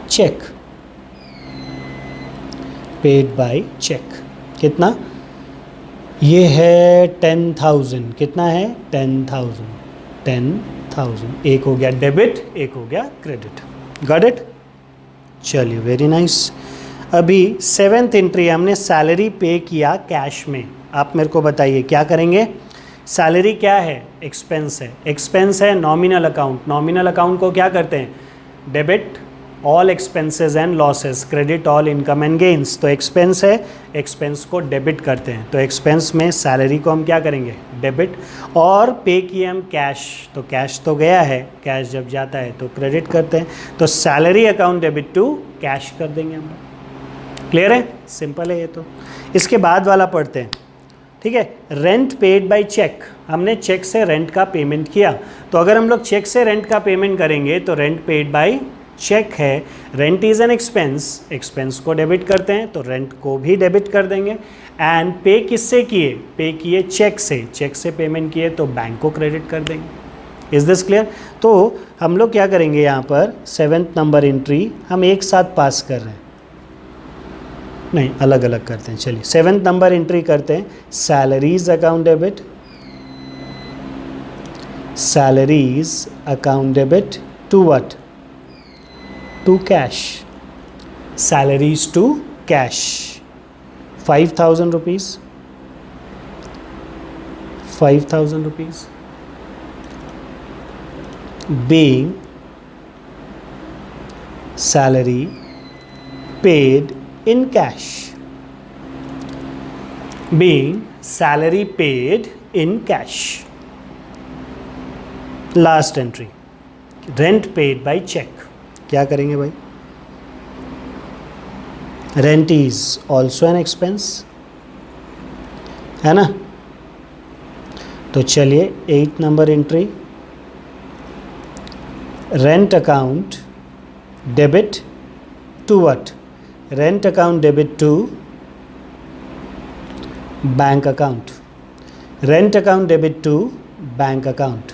check, paid by check. कितना? ये है 10,000। कितना है? 10,000। 10,000। एक हो गया डेबिट, एक हो गया क्रेडिट। Got it? चलिए, वेरी नाइस। अभी 7th एंट्री, हमने सैलरी पे किया कैश में। आप मेरे को बताइए क्या करेंगे? सैलरी क्या है? एक्सपेंस है। एक्सपेंस है नॉमिनल अकाउंट। नॉमिनल अकाउंट को क्या करते हैं? Debit all expenses and losses, credit all income and gains. तो एक्सपेंस है, एक्सपेंस को डेबिट करते हैं, तो एक्सपेंस में सैलरी को हम क्या करेंगे? डेबिट। और पे किए हम कैश, तो कैश तो गया है, कैश जब जाता है तो क्रेडिट करते हैं, तो salary account debit to cash कर देंगे हम। क्लियर है? सिंपल है ये तो। इसके बाद वाला पढ़ते हैं। ठीक है, रेंट पेड बाय चेक। हमने चेक से रेंट का पेमेंट किया, तो अगर हम लोग चेक से रेंट का पेमेंट करेंगे तो रेंट पेड बाय चेक है। Rent is an expense, expense को डेबिट करते हैं, तो रेंट को भी डेबिट कर देंगे। एंड पे किससे किए? पे किए चेक से, चेक से पेमेंट किए तो बैंक को क्रेडिट कर देंगे। Is this clear? तो हम लोग क्या करेंगे यहाँ पर? 7th नंबर एंट्री हम एक साथ पास कर रहे हैं, नहीं अलग अलग करते हैं। चलिए 7th नंबर एंट्री करते हैं। Salaries account debit, salaries account debit to what? To cash. Salaries to cash 5,000 rupees, 5,000 rupees. being salary paid in cash, being salary paid in cash. Last entry, rent paid by check. क्या करेंगे भाई? Rent is also an expense, है ना? तो चलिए 8th number entry, rent account debit to what? Rent account debit to bank account, rent account debit to bank account.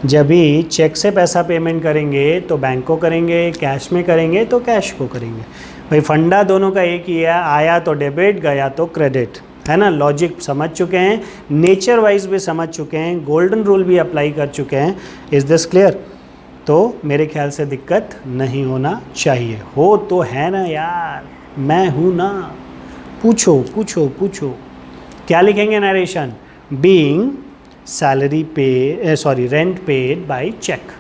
जब भी check से पैसा पेमेंट करेंगे तो बैंक को करेंगे, कैश में करेंगे तो कैश को करेंगे। भाई फंडा दोनों का एक ही है, आया तो डेबिट, गया तो क्रेडिट, है ना? लॉजिक समझ चुके हैं, नेचर वाइज भी समझ चुके हैं, गोल्डन रूल भी अप्लाई कर चुके हैं। Is this clear? तो मेरे ख्याल से दिक्कत नहीं होना चाहिए। हो तो है ना यार, मैं हूँ ना। पूछो पूछो पूछो। क्या लिखेंगे narration? Being salary pay rent paid by cheque.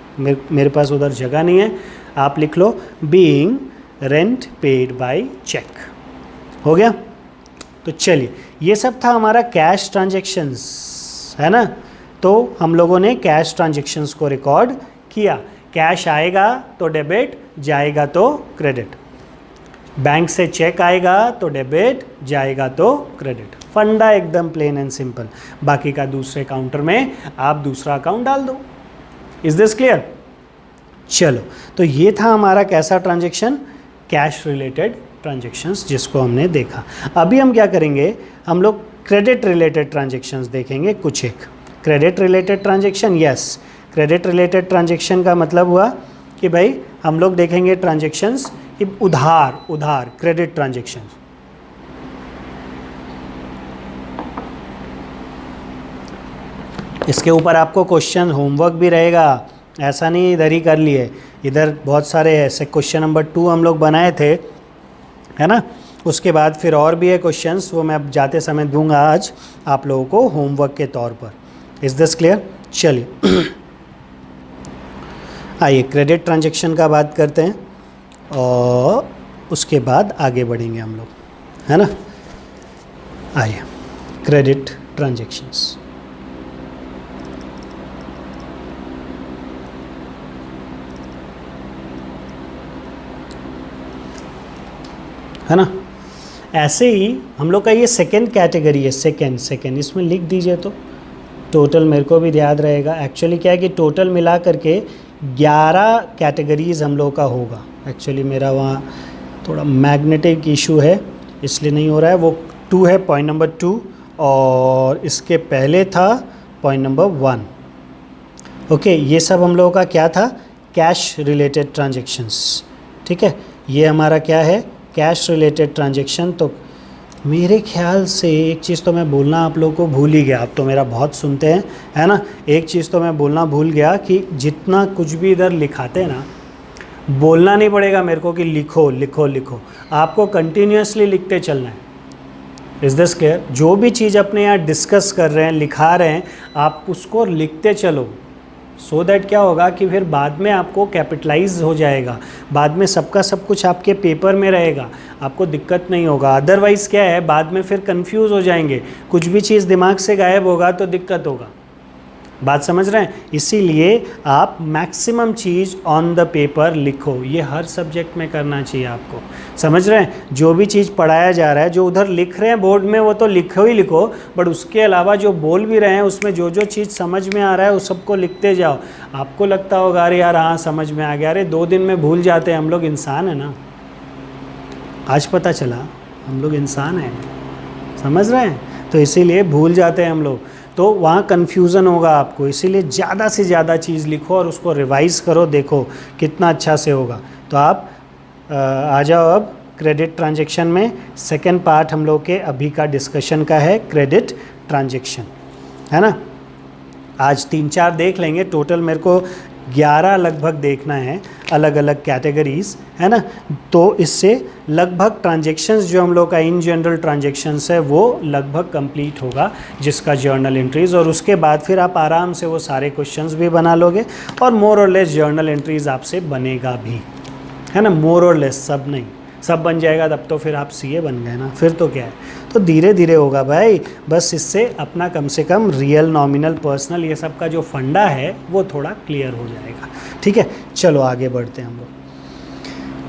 मेरे पास उधर जगह नहीं है, आप लिख लो being rent paid by cheque. हो गया? तो चलिए, ये सब था हमारा कैश ट्रांजैक्शंस, है ना? तो हम लोगों ने कैश ट्रांजैक्शंस को रिकॉर्ड किया। कैश आएगा तो डेबिट, जाएगा तो क्रेडिट। बैंक से चेक आएगा तो डेबिट, जाएगा तो क्रेडिट। फंडा एकदम प्लेन एंड सिंपल। बाकी का दूसरे काउंटर में आप दूसरा अकाउंट डाल दो। Is this clear? चलो, तो ये था हमारा कैसा ट्रांजेक्शन, कैश रिलेटेड ट्रांजेक्शन्स जिसको हमने देखा। अभी हम क्या करेंगे, हम लोग क्रेडिट रिलेटेड ट्रांजेक्शन्स देखेंगे कुछ एक। Credit related transaction, yes, credit related transaction का मतलब हुआ कि भाई हम लोग देखेंगे ट्रांजेक्शन्स उधार क्रेडिट ट्रांजेक्शन्स। इसके ऊपर आपको क्वेश्चन होमवर्क भी रहेगा, ऐसा नहीं इधर ही कर लिए, इधर बहुत सारे ऐसे क्वेश्चन नंबर 2 हम लोग बनाए थे, है ना। उसके बाद फिर और भी है क्वेश्चंस, वो मैं अब जाते समय दूंगा आज आप लोगों को होमवर्क के तौर पर। Is this clear? चलिए आइए क्रेडिट ट्रांजेक्शन का बात करते हैं और उसके बाद आगे बढ़ेंगे हम लोग, है ना। आइए क्रेडिट ट्रांजेक्शंस। है ना, ऐसे ही हम लोग का ये सेकेंड कैटेगरी है, सेकेंड इसमें लिख दीजिए तो टोटल मेरे को भी याद रहेगा। एक्चुअली क्या है कि टोटल मिला करके 11 कैटेगरीज हम लोग का होगा। एक्चुअली मेरा वहाँ थोड़ा मैग्नेटिक इशू है इसलिए नहीं हो रहा है, वो 2 है, पॉइंट नंबर 2, और इसके पहले था पॉइंट नंबर 1। ओके, ये सब हम लोगों का क्या था, कैश रिलेटेड ट्रांजेक्शन्स। ठीक है, ये हमारा क्या है, कैश रिलेटेड ट्रांजेक्शन। तो मेरे ख्याल से एक चीज़ तो मैं बोलना आप लोगों को भूल ही गया, आप तो मेरा बहुत सुनते हैं, है ना। एक चीज़ तो मैं बोलना भूल गया कि जितना कुछ भी इधर लिखाते हैं ना, बोलना नहीं पड़ेगा मेरे को कि लिखो लिखो लिखो, आपको कंटिन्यूसली लिखते चलना है। Is this clear? जो भी चीज़ अपने यहाँ डिस्कस कर रहे हैं, लिखा रहे हैं, आप उसको लिखते चलो, सो दैट क्या होगा कि फिर बाद में आपको कैपिटलाइज हो जाएगा, बाद में सबका सब कुछ आपके पेपर में रहेगा, आपको दिक्कत नहीं होगा। अदरवाइज़ क्या है, बाद में फिर कंफ्यूज हो जाएंगे, कुछ भी चीज़ दिमाग से गायब होगा तो दिक्कत होगा। बात समझ रहे हैं? इसीलिए आप maximum cheese on the paper लिखो, ये हर सब्जेक्ट में करना चाहिए आपको। समझ रहे हैं? जो भी चीज़ पढ़ाया जा रहा है, जो उधर लिख रहे हैं बोर्ड में वो तो लिखो ही लिखो, बट उसके अलावा जो बोल भी रहे हैं उसमें जो जो चीज़ समझ में आ रहा है उस सबको लिखते जाओ। आपको लगता होगा अरे यार हाँ समझ में आ गया, अरे 2 दिन में भूल जाते हैं, हम लोग इंसान हैं ना। आज पता चला हम लोग इंसान हैं, समझ रहे हैं? तो इसीलिए भूल जाते हैं हम लोग, तो वहाँ कन्फ्यूज़न होगा आपको। इसीलिए ज़्यादा से ज़्यादा चीज़ लिखो और उसको रिवाइज़ करो, देखो कितना अच्छा से होगा। तो आप आ जाओ अब क्रेडिट ट्रांजेक्शन में। सेकंड पार्ट हम लोग के अभी का डिस्कशन का है क्रेडिट ट्रांजेक्शन, है ना। आज 3-4 देख लेंगे, टोटल मेरे को 11 लगभग देखना है, अलग अलग कैटेगरीज, है ना। तो इससे लगभग ट्रांजेक्शन्स जो हम लोग का इन जनरल ट्रांजेक्शन्स है वो लगभग कंप्लीट होगा, जिसका जर्नल एंट्रीज़, और उसके बाद फिर आप आराम से वो सारे क्वेश्चंस भी बना लोगे और मोर और लेस जर्नल एंट्रीज़ आपसे बनेगा भी, है ना। मोर और लेस, सब नहीं, सब बन जाएगा तब तो फिर आप सीए बन गए ना, फिर तो क्या है। तो धीरे धीरे होगा भाई, बस इससे अपना कम से कम रियल, नॉमिनल, पर्सनल, ये सब का जो फंडा है वो थोड़ा क्लियर हो जाएगा। ठीक है, चलो आगे बढ़ते हैं हम लोग।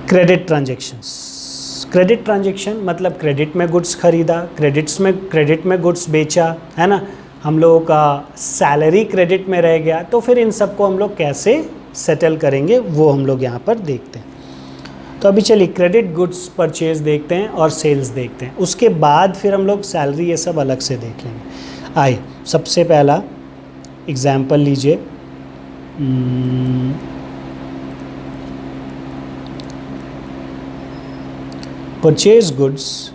Credit transactions. क्रेडिट ट्रांजेक्शन मतलब क्रेडिट में गुड्स खरीदा, क्रेडिट में गुड्स बेचा, है ना। हम लोगों का सैलरी क्रेडिट में रह गया, तो फिर इन सबको हम लोग कैसे सेटल करेंगे वो हम लोग यहाँ पर देखते हैं। तो अभी चलिए क्रेडिट गुड्स परचेज देखते हैं और सेल्स देखते हैं, उसके बाद फिर हम लोग सैलरी ये सब अलग से देख लेंगे। आइए सबसे पहला एग्जाम्पल लीजिए। Purchase goods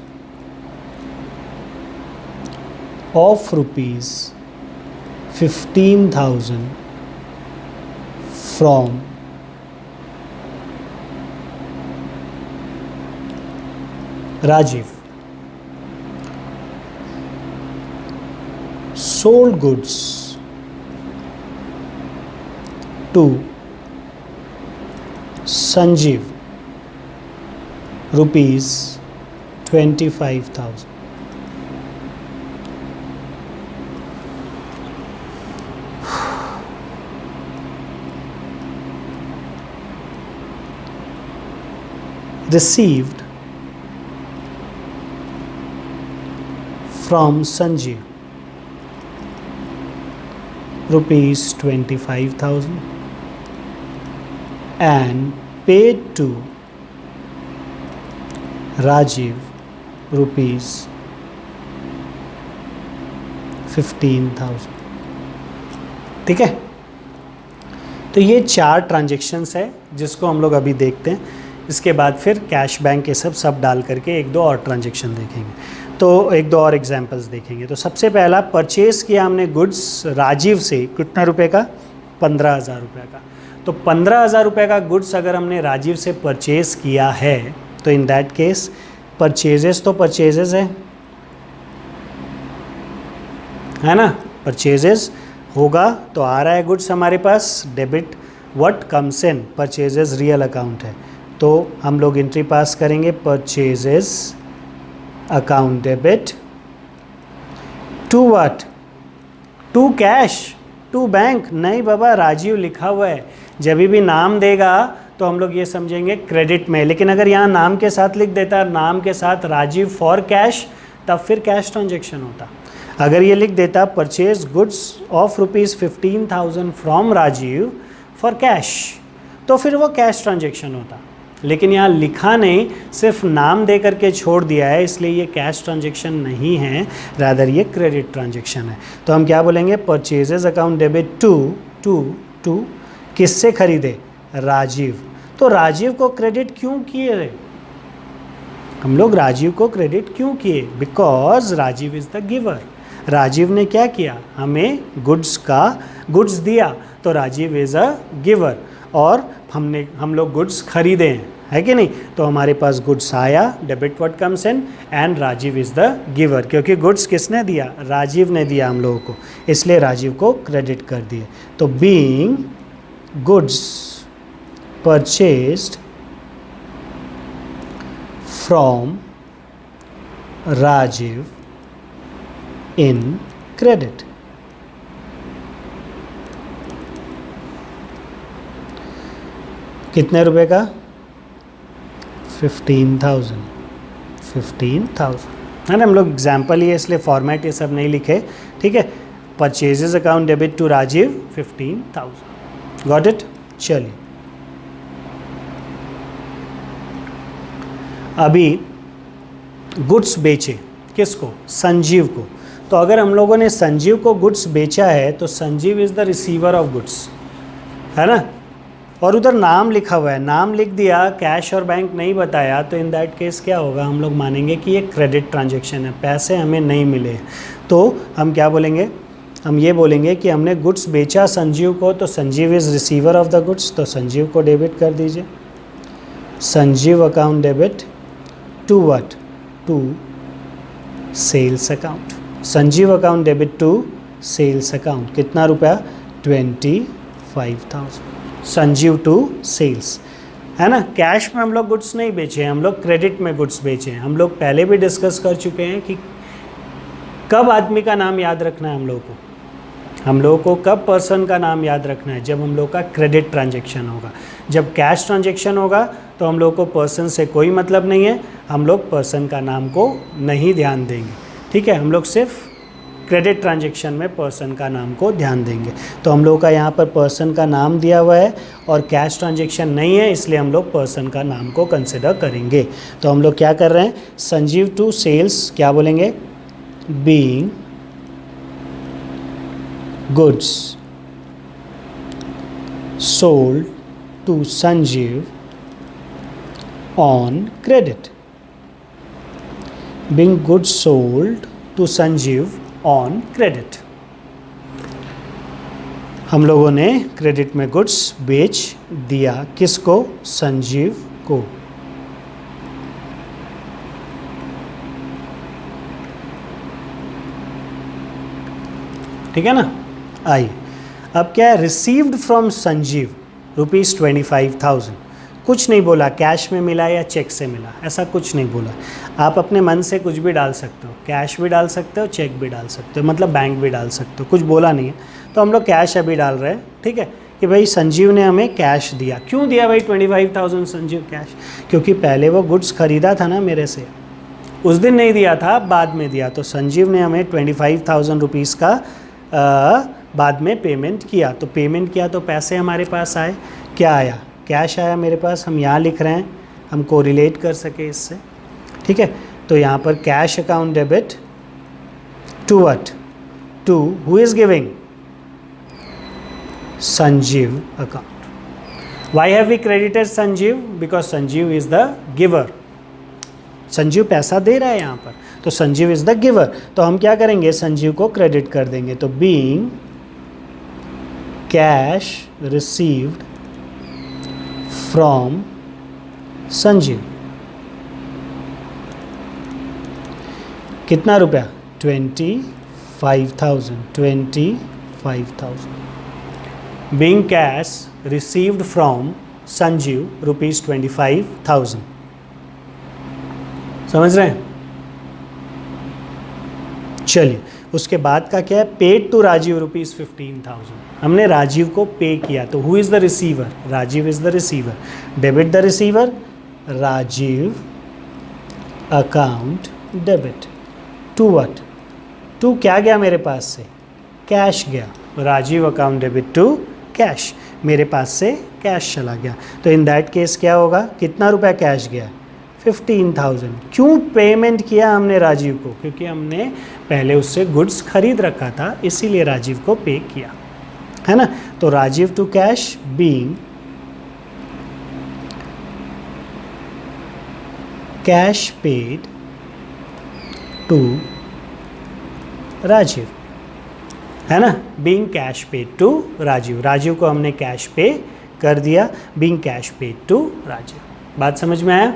of ₹15,000 from Rajiv. Sold goods to Sanjeev, ₹25,000. Received from Sanjeev, ₹25,000. and paid to Rajiv rupees 15,000। ठीक है, तो ये 4 ट्रांजेक्शन्स है जिसको हम लोग अभी देखते हैं। इसके बाद फिर कैश बैंक ये सब डाल करके 1-2 और ट्रांजेक्शन देखेंगे, तो 1-2 और एग्जांपल्स देखेंगे। तो सबसे पहला परचेज़ किया हमने गुड्स राजीव से, कितने रुपए का? 15,000 रुपये का। तो 15,000 रुपये का गुड्स अगर हमने राजीव से परचेज़ किया है तो इन दैट केस परचेजेस तो परचेजेस है ना, परचेजेस होगा तो आ रहा है गुड्स हमारे पास, debit what comes in, purchases real account है, तो हम लोग एंट्री पास करेंगे purchases account debit to what, to cash, to bank. नहीं बाबा, राजीव लिखा हुआ है, जब भी नाम देगा तो हम लोग ये समझेंगे क्रेडिट में, लेकिन अगर यहाँ नाम के साथ लिख देता है, नाम के साथ राजीव फॉर कैश, तब फिर कैश ट्रांजेक्शन होता। अगर ये लिख देता purchase goods of ₹15,000 from Rajeev for cash, तो फिर वो कैश ट्रांजेक्शन होता। लेकिन यहाँ लिखा नहीं, सिर्फ नाम दे करके छोड़ दिया है, इसलिए ये कैश ट्रांजेक्शन नहीं है, रादर ये क्रेडिट ट्रांजेक्शन है। तो हम क्या बोलेंगे? परचेजेस अकाउंट डेबिट टू किससे खरीदे? राजीव। तो राजीव को क्रेडिट क्यों किए? हम लोग राजीव को क्रेडिट क्यों किए? Because Rajeev is the giver. Rajeev ने क्या किया? हमें गुड्स दिया, तो राजीव इज अ गिवर, और हम लोग गुड्स खरीदे हैं, है कि नहीं? तो हमारे पास गुड्स आया, debit what comes in, and Rajeev is the giver, क्योंकि गुड्स किसने दिया? राजीव ने दिया हम लोगों को, इसलिए राजीव को क्रेडिट कर दिए। तो being goods purchased from Rajiv in credit. कितने रुपए का? 15,000 है ना। हम लोग एग्जाम्पल ही है इसलिए फॉर्मेट ये सब नहीं लिखे, ठीक है। Purchases account debit to Rajeev 15,000, got it. चलिए अभी गुड्स बेचे, किसको? संजीव को। तो अगर हम लोगों ने संजीव को गुड्स बेचा है तो Sanjeev is the receiver of goods, है ना। और उधर नाम लिखा हुआ है, नाम लिख दिया, कैश और बैंक नहीं बताया, तो इन दैट केस क्या होगा? हम लोग मानेंगे कि ये क्रेडिट ट्रांजेक्शन है, पैसे हमें नहीं मिले। तो हम क्या बोलेंगे? हम ये बोलेंगे कि हमने गुड्स बेचा संजीव को, तो Sanjeev is receiver of the goods, तो संजीव को डेबिट कर दीजिए। Sanjeev account debit to what? To sales account. Sanjeev account debit to sales account. कितना रुपया? 25,000। संजीव टू सेल्स, है ना। कैश में हम लोग गुड्स नहीं बेचे हैं, हम लोग क्रेडिट में गुड्स बेचे हैं। हम लोग पहले भी डिस्कस कर चुके हैं कि कब आदमी का नाम याद रखना है हम लोगों को। हम लोगों को कब पर्सन का नाम याद रखना है? जब हम लोग का क्रेडिट ट्रांजेक्शन होगा। जब कैश ट्रांजेक्शन होगा तो हम लोग को पर्सन से कोई मतलब नहीं है, हम लोग पर्सन का नाम को नहीं ध्यान देंगे, ठीक है। हम लोग सिर्फ क्रेडिट ट्रांजेक्शन में पर्सन का नाम को ध्यान देंगे। तो हम लोग का यहाँ पर पर्सन का नाम दिया हुआ है और कैश ट्रांजेक्शन नहीं है, इसलिए हम लोग पर्सन का नाम को कंसिडर करेंगे। तो हम लोग क्या कर रहे हैं? संजीव टू सेल्स, क्या बोलेंगे? Being goods sold to Sanjeev on credit. Being goods sold to Sanjeev on credit. हम लोगों ने क्रेडिट में गुड्स बेच दिया, किसको? संजीव को। ठीक है ना। आइए अब क्या है? Received from Sanjeev ₹25,000। कुछ नहीं बोला कैश में मिला या चेक से मिला, ऐसा कुछ नहीं बोला। आप अपने मन से कुछ भी डाल सकते हो, कैश भी डाल सकते हो, चेक भी डाल सकते हो, मतलब बैंक भी डाल सकते हो, कुछ बोला नहीं है। तो हम लोग कैश अभी डाल रहे हैं, ठीक है, कि भाई संजीव ने हमें कैश दिया। क्यों दिया भाई 25,000 संजीव कैश? क्योंकि पहले वो गुड्स खरीदा था ना मेरे से, उस दिन नहीं दिया था, बाद में दिया। तो संजीव ने हमें 25,000 रुपीज़ का बाद में पेमेंट किया। तो पेमेंट किया तो पैसे हमारे पास आए, क्या आया? कैश आया मेरे पास, हम यहाँ लिख रहे हैं, हम कोरिलेट कर सके इससे, ठीक है। तो यहाँ पर cash account debit to what, to who is giving, Sanjeev account. Why have we credited Sanjeev? Because Sanjeev is the giver. Sanjeev पैसा दे रहा है यहाँ पर, तो संजीव इज द गिवर। तो हम क्या करेंगे, संजीव को क्रेडिट कर देंगे। तो being cash received from Sanjeev, कितना रुपया, 25,000, 25,000। Being cash received from Sanjeev ₹25,000। समझ रहे हैं? चलिए, उसके बाद का क्या है, पेड टू राजीव ₹15,000। हमने राजीव को पे किया, तो who is the receiver, Rajiv is the receiver. Debit the receiver, Rajiv account debit to what, to क्या गया मेरे पास से, कैश गया। Rajiv account debit to cash, मेरे पास से कैश चला गया। तो इन दैट केस क्या होगा, कितना रुपया कैश गया, 15,000। क्यों पेमेंट किया हमने राजीव को, क्योंकि हमने पहले उससे गुड्स खरीद रखा था, इसीलिए राजीव को पे किया, है ना। तो Rajiv to cash being cash paid to Rajiv, है ना। Being cash paid to Rajiv, Rajiv को हमने कैश पे कर दिया, being cash paid to Rajiv. बात समझ में आया?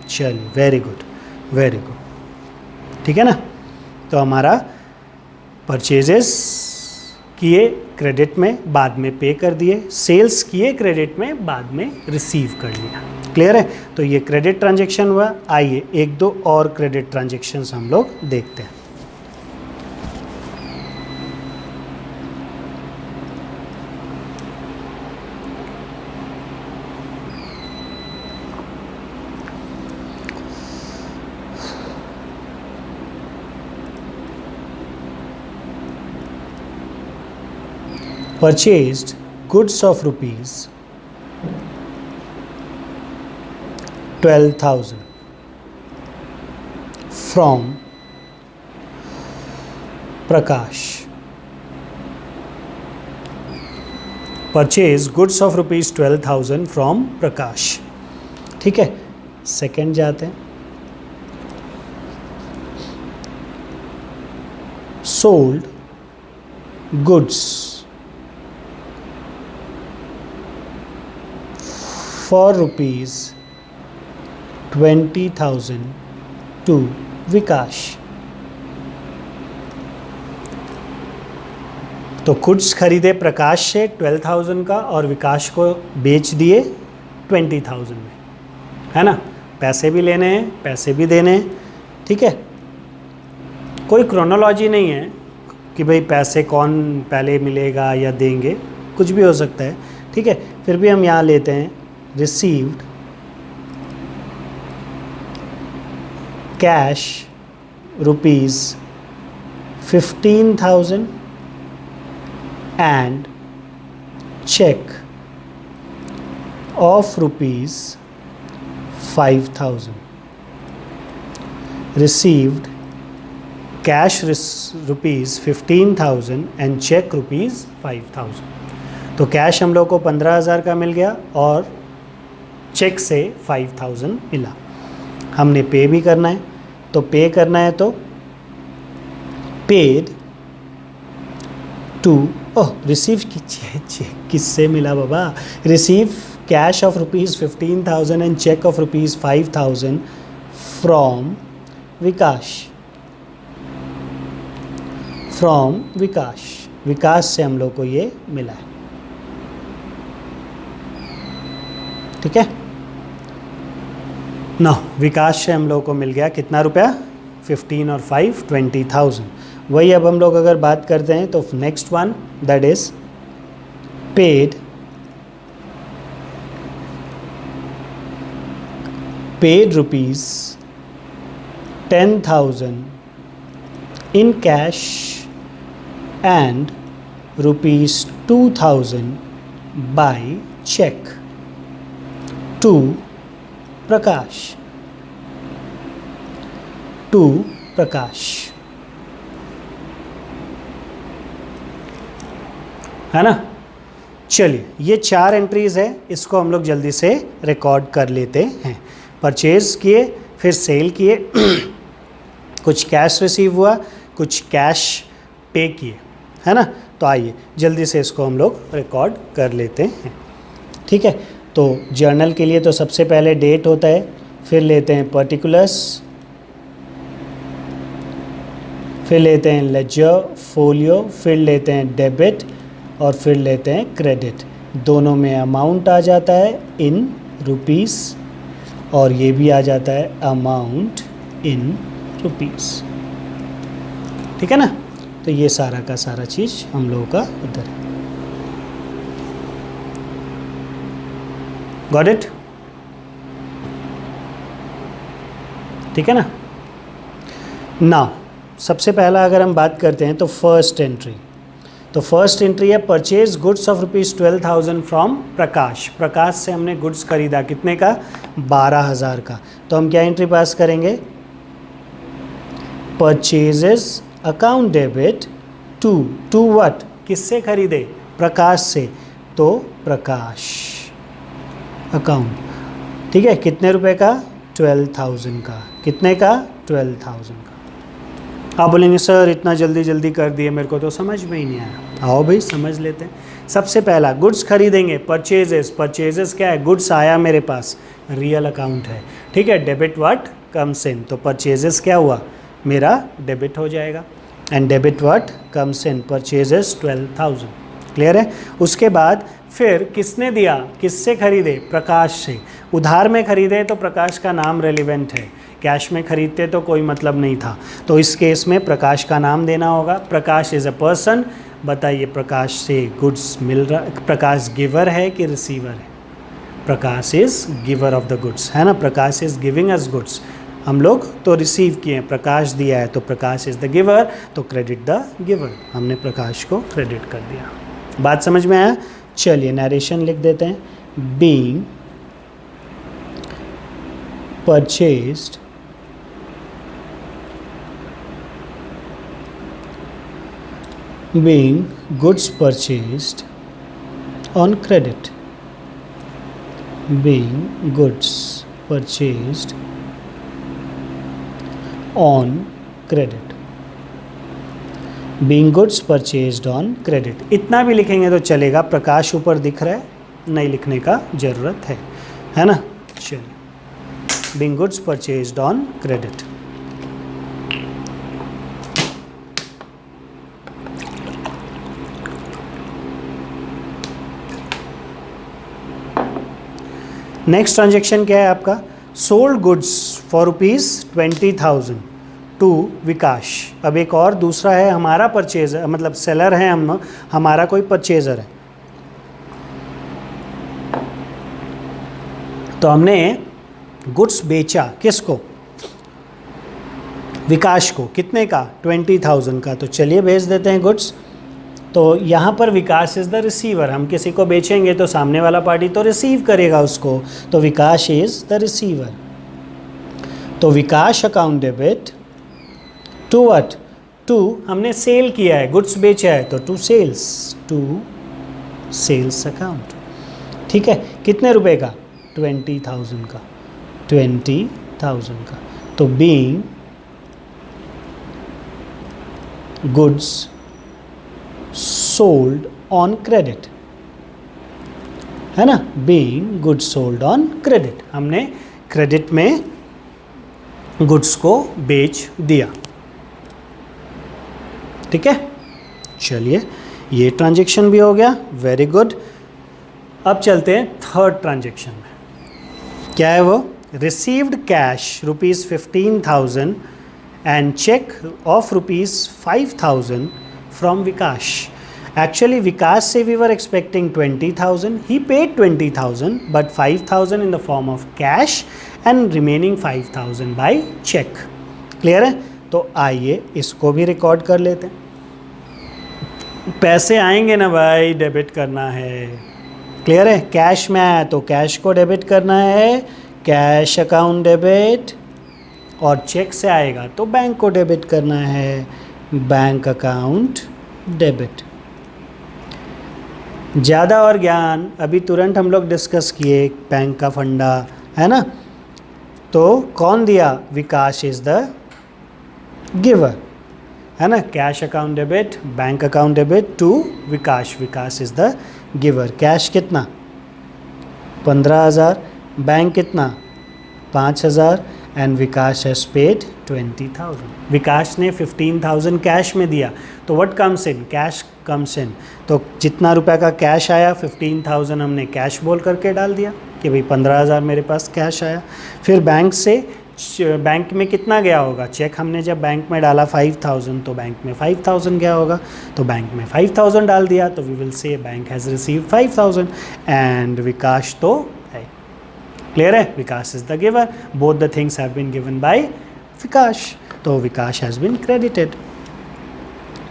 चलिए, वेरी गुड, वेरी गुड, ठीक है ना। तो हमारा परचेजेस किए क्रेडिट में, बाद में पे कर दिए, सेल्स किए क्रेडिट में, बाद में रिसीव कर लिया। क्लियर है? तो ये क्रेडिट ट्रांजेक्शन हुआ। आइए एक दो और क्रेडिट ट्रांजेक्शन्स हम लोग देखते हैं। Purchased goods of rupees 12,000 from Prakash. Purchased goods of rupees 12,000 from Prakash. ठीक है, सेकेंड जाते हैं। Sold goods for rupees 20,000 to विकास। तो गुड्स खरीदे प्रकाश से 12,000 का और विकास को बेच दिए 20,000 में, है ना। पैसे भी लेने हैं, पैसे भी देने हैं, ठीक है। कोई क्रोनोलॉजी नहीं है कि भाई पैसे कौन पहले मिलेगा या देंगे, कुछ भी हो सकता है, ठीक है। फिर भी हम यहाँ लेते हैं received cash rupees 15,000 and check of rupees 5,000. Received cash rupees 15,000 and check rupees 5,000. तो कैश हम लोग को 15,000 का मिल गया और चेक से 5,000 मिला। हमने पे भी करना है, तो पे करना है तो पेड टू, रिसीव किससे मिला बाबा, receive cash of rupees 15,000 and cheque of rupees 5,000 from Vikas, from Vikas. Vikas से हम लोग को ये मिला है, ठीक है ना। विकास से हम लोग को मिल गया कितना रुपया, 15 और 5 20,000। वही अब हम लोग अगर बात करते हैं तो next one that is paid rupees 10,000 in cash and rupees 2,000 by cheque. To Prakash, to Prakash, है ना। चलिए ये 4 एंट्रीज है, इसको हम लोग जल्दी से रिकॉर्ड कर लेते हैं। परचेज किए, फिर सेल किए, कुछ कैश रिसीव हुआ, कुछ कैश पे किए, है ना। तो आइए जल्दी से इसको हम लोग रिकॉर्ड कर लेते हैं। ठीक है, तो जर्नल के लिए तो सबसे पहले डेट होता है, फिर लेते हैं पर्टिकुलर्स, फिर लेते हैं लेजर फोलियो, फिर लेते हैं डेबिट और फिर लेते हैं क्रेडिट। दोनों में अमाउंट आ जाता है इन रुपीस और ये भी आ जाता है अमाउंट इन रुपीस। ठीक है ना, तो ये सारा का सारा चीज़ हम लोगों का उधर है। Got it? ठीक है ना। नाउ सबसे पहला अगर हम बात करते हैं तो फर्स्ट एंट्री, तो फर्स्ट एंट्री है परचेज गुड्स ऑफ ₹12,000 फ्रॉम प्रकाश। प्रकाश से हमने गुड्स खरीदा, कितने का? 12,000 का। तो हम क्या एंट्री पास करेंगे? Purchases account debit to what? किससे खरीदे? प्रकाश से, तो प्रकाश अकाउंट। ठीक है, कितने रुपए का? 12,000 का। कितने का? 12,000 का। आप बोलेंगे सर इतना जल्दी जल्दी कर दिए, मेरे को तो समझ में ही नहीं आया। आओ भाई समझ लेते हैं। सबसे पहला गुड्स खरीदेंगे, परचेजेस। परचेजेस क्या है? गुड्स आया मेरे पास, रियल अकाउंट है। ठीक है, डेबिट व्हाट कम्स इन, तो परचेजेस क्या हुआ? मेरा डेबिट हो जाएगा। And debit what comes in? Purchases 12,000। Clear है। उसके बाद फिर किसने दिया? किससे खरीदे? प्रकाश से। उधार में खरीदे तो प्रकाश का नाम रेलिवेंट है, कैश में खरीदते तो कोई मतलब नहीं था। तो इस केस में प्रकाश का नाम देना होगा। प्रकाश इज़ अ पर्सन। बताइए प्रकाश से गुड्स मिल रहा, प्रकाश गिवर है कि रिसीवर है? Prakash is giver of the goods, है ना। Prakash is giving us goods, हम लोग तो रिसीव किए, प्रकाश दिया है तो प्रकाश इज़ द गिवर, तो क्रेडिट द गिवर। हमने प्रकाश को क्रेडिट कर दिया। बात समझ में आया? चलिए नरेशन लिख देते हैं। Being purchased being goods purchased on credit, being goods purchased on credit, being goods purchased on credit। इतना भी लिखेंगे तो चलेगा, प्रकाश ऊपर दिख रहा है, नहीं लिखने का ज़रूरत है ना। चलिए being goods purchased on credit। Next transaction क्या है आपका? सोल्ड गुड्स फॉर ₹20,000 टू विकास। अब एक और दूसरा है, हमारा परचेजर, मतलब सेलर है हम, हमारा कोई परचेजर है। तो हमने गुड्स बेचा, किसको? विकास को। कितने का? 20,000 का। तो चलिए भेज देते हैं गुड्स। तो यहाँ पर विकास इज़ द रिसीवर। हम किसी को बेचेंगे तो सामने वाला पार्टी तो रिसीव करेगा उसको, तो विकास इज़ द रिसीवर। तो Vikas account debit to what? To, हमने सेल किया है, गुड्स बेचा है, तो टू सेल्स अकाउंट। ठीक है, कितने रुपए का? 20,000 का। 20,000 का। तो being goods sold on credit, है ना। Being goods sold on credit, हमने क्रेडिट में गुड्स को बेच दिया। ठीक है, चलिए ये ट्रांजैक्शन भी हो गया, वेरी गुड। अब चलते हैं थर्ड ट्रांजैक्शन में। क्या है वो? Received cash ₹15,000 and cheque of ₹5,000 from Vikash. Actually Vikash से we were expecting 20,000, he paid 20,000 but 5,000 in the form of cash and remaining 5,000 by check. Clear है? तो आइए इसको भी रिकॉर्ड कर लेते हैं। पैसे आएंगे ना भाई, डेबिट करना है। क्लियर है? कैश में आया तो कैश को डेबिट करना है, कैश अकाउंट डेबिट, और चेक से आएगा तो बैंक को डेबिट करना है, बैंक अकाउंट डेबिट। ज़्यादा और ज्ञान अभी तुरंत हम लोग डिस्कस किए, बैंक का फंडा है ना। तो कौन दिया? विकास इज द गिवर, है ना। Cash account debit, bank account debit to Vikas, Vikas is the giver. Cash कितना? 15,000, बैंक कितना? 5,000, and Vikas has paid 20,000। Vikas ने 15,000 कैश में दिया, तो what comes in? Cash comes in. तो जितना रुपए का कैश आया 15,000 हमने कैश बोल करके डाल दिया कि भाई 15,000 मेरे पास कैश आया। फिर बैंक से, बैंक में कितना गया होगा? चेक हमने जब बैंक में डाला 5,000, तो बैंक में 5,000 गया होगा, तो बैंक में 5,000 डाल दिया, तो we will say bank has receive 5,000, and Vikas तो है। क्लियर है? Vikas is the giver, both the things have been given by Vikas, तो विकास हैज़ बीन क्रेडिटेड।